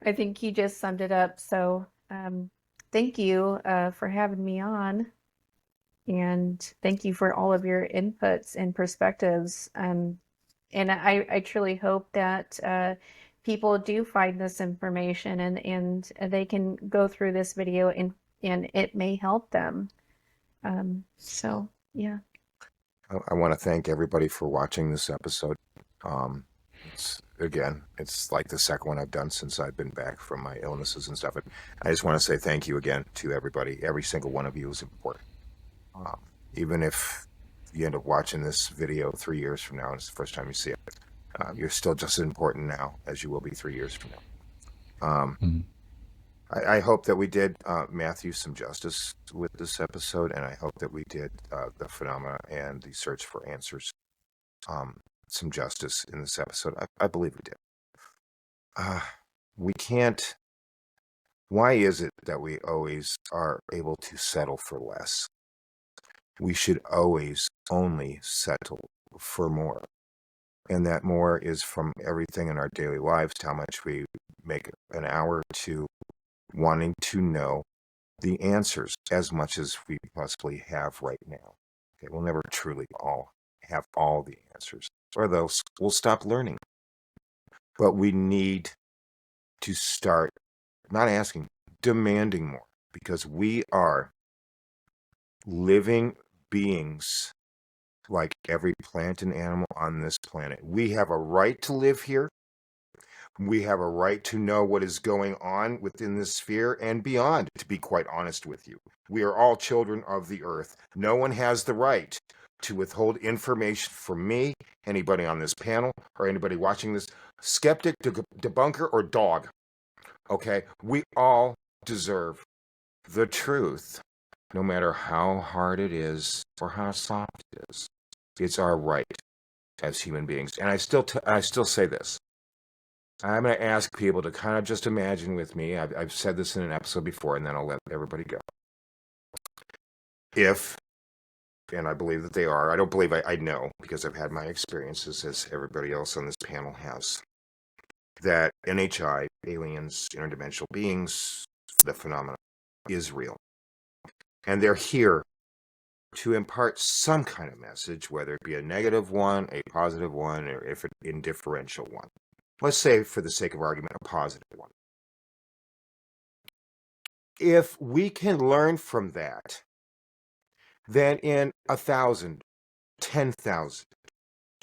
Speaker 3: I think you just summed it up. So, thank you for having me on. And thank you for all of your inputs and perspectives. And I truly hope that people do find this information and they can go through this video and it may help them. So, yeah.
Speaker 2: I want to thank everybody for watching this episode. It's like the second one I've done since I've been back from my illnesses and stuff. I just want to say thank you again to everybody. Every single one of you is important. Even if you end up watching this video 3 years from now and it's the first time you see it, you're still just as important now as you will be 3 years from now. I hope that we did Matthew some justice with this episode, and I hope that we did the phenomena and the search for answers some justice in this episode. I believe we did. We can't. Why is it that we always are able to settle for less? We should always only settle for more. And that more is from everything in our daily lives, how much we make an hour to wanting to know the answers as much as we possibly have right now. Okay, we'll never truly all have all the answers, or else we'll stop learning. But we need to start not asking, demanding more, because we are living beings like every plant and animal on this planet. We have a right to live here. We have a right to know what is going on within this sphere and beyond, to be quite honest with you. We are all children of the earth. No one has the right to withhold information from me, anybody on this panel, or anybody watching this, skeptic, debunker, or dog. Okay? We all deserve the truth, no matter how hard it is or how soft it is. It's our right as human beings. And I still say this. I'm going to ask people to kind of just imagine with me. I've said this in an episode before, and then I'll let everybody go. If, and I believe that they are, I don't believe I know, because I've had my experiences, as everybody else on this panel has, that NHI, aliens, interdimensional beings, the phenomenon is real. And they're here to impart some kind of message, whether it be a negative one, a positive one, or if an indifferential one. Let's say, for the sake of argument, a positive one. If we can learn from that, then in 1,000, 10,000,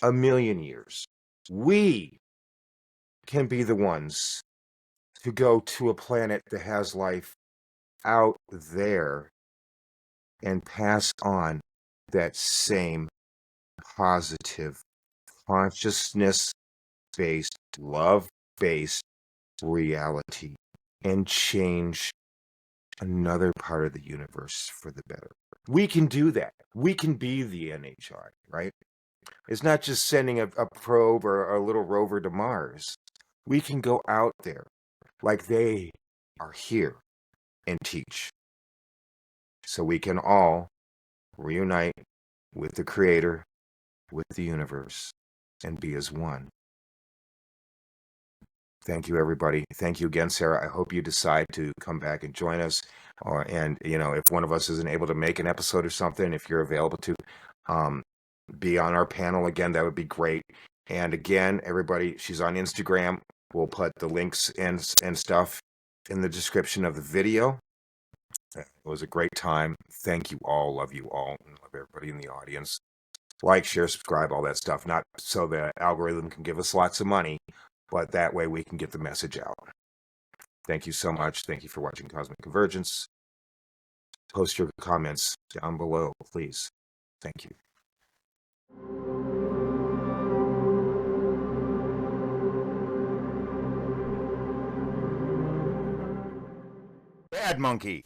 Speaker 2: 1,000,000 years, we can be the ones to go to a planet that has life out there and pass on that same positive consciousness-based, love-based reality and change another part of the universe for the better. We can do that. We can be the NHI, right? It's not just sending a probe or a little rover to Mars. We can go out there like they are here and teach. So we can all reunite with the Creator, with the universe, and be as one. Thank you, everybody. Thank you again, Sarah. I hope you decide to come back and join us. And, you know, if one of us isn't able to make an episode or something, if you're available to be on our panel again, that would be great. And again, everybody, she's on Instagram. We'll put the links and stuff in the description of the video. It was a great time. Thank you all. Love you all. And love everybody in the audience. Like, share, subscribe, all that stuff. Not so the algorithm can give us lots of money, but that way we can get the message out. Thank you so much. Thank you for watching Cosmic Convergence. Post your comments down below, please. Thank you. Bad monkey.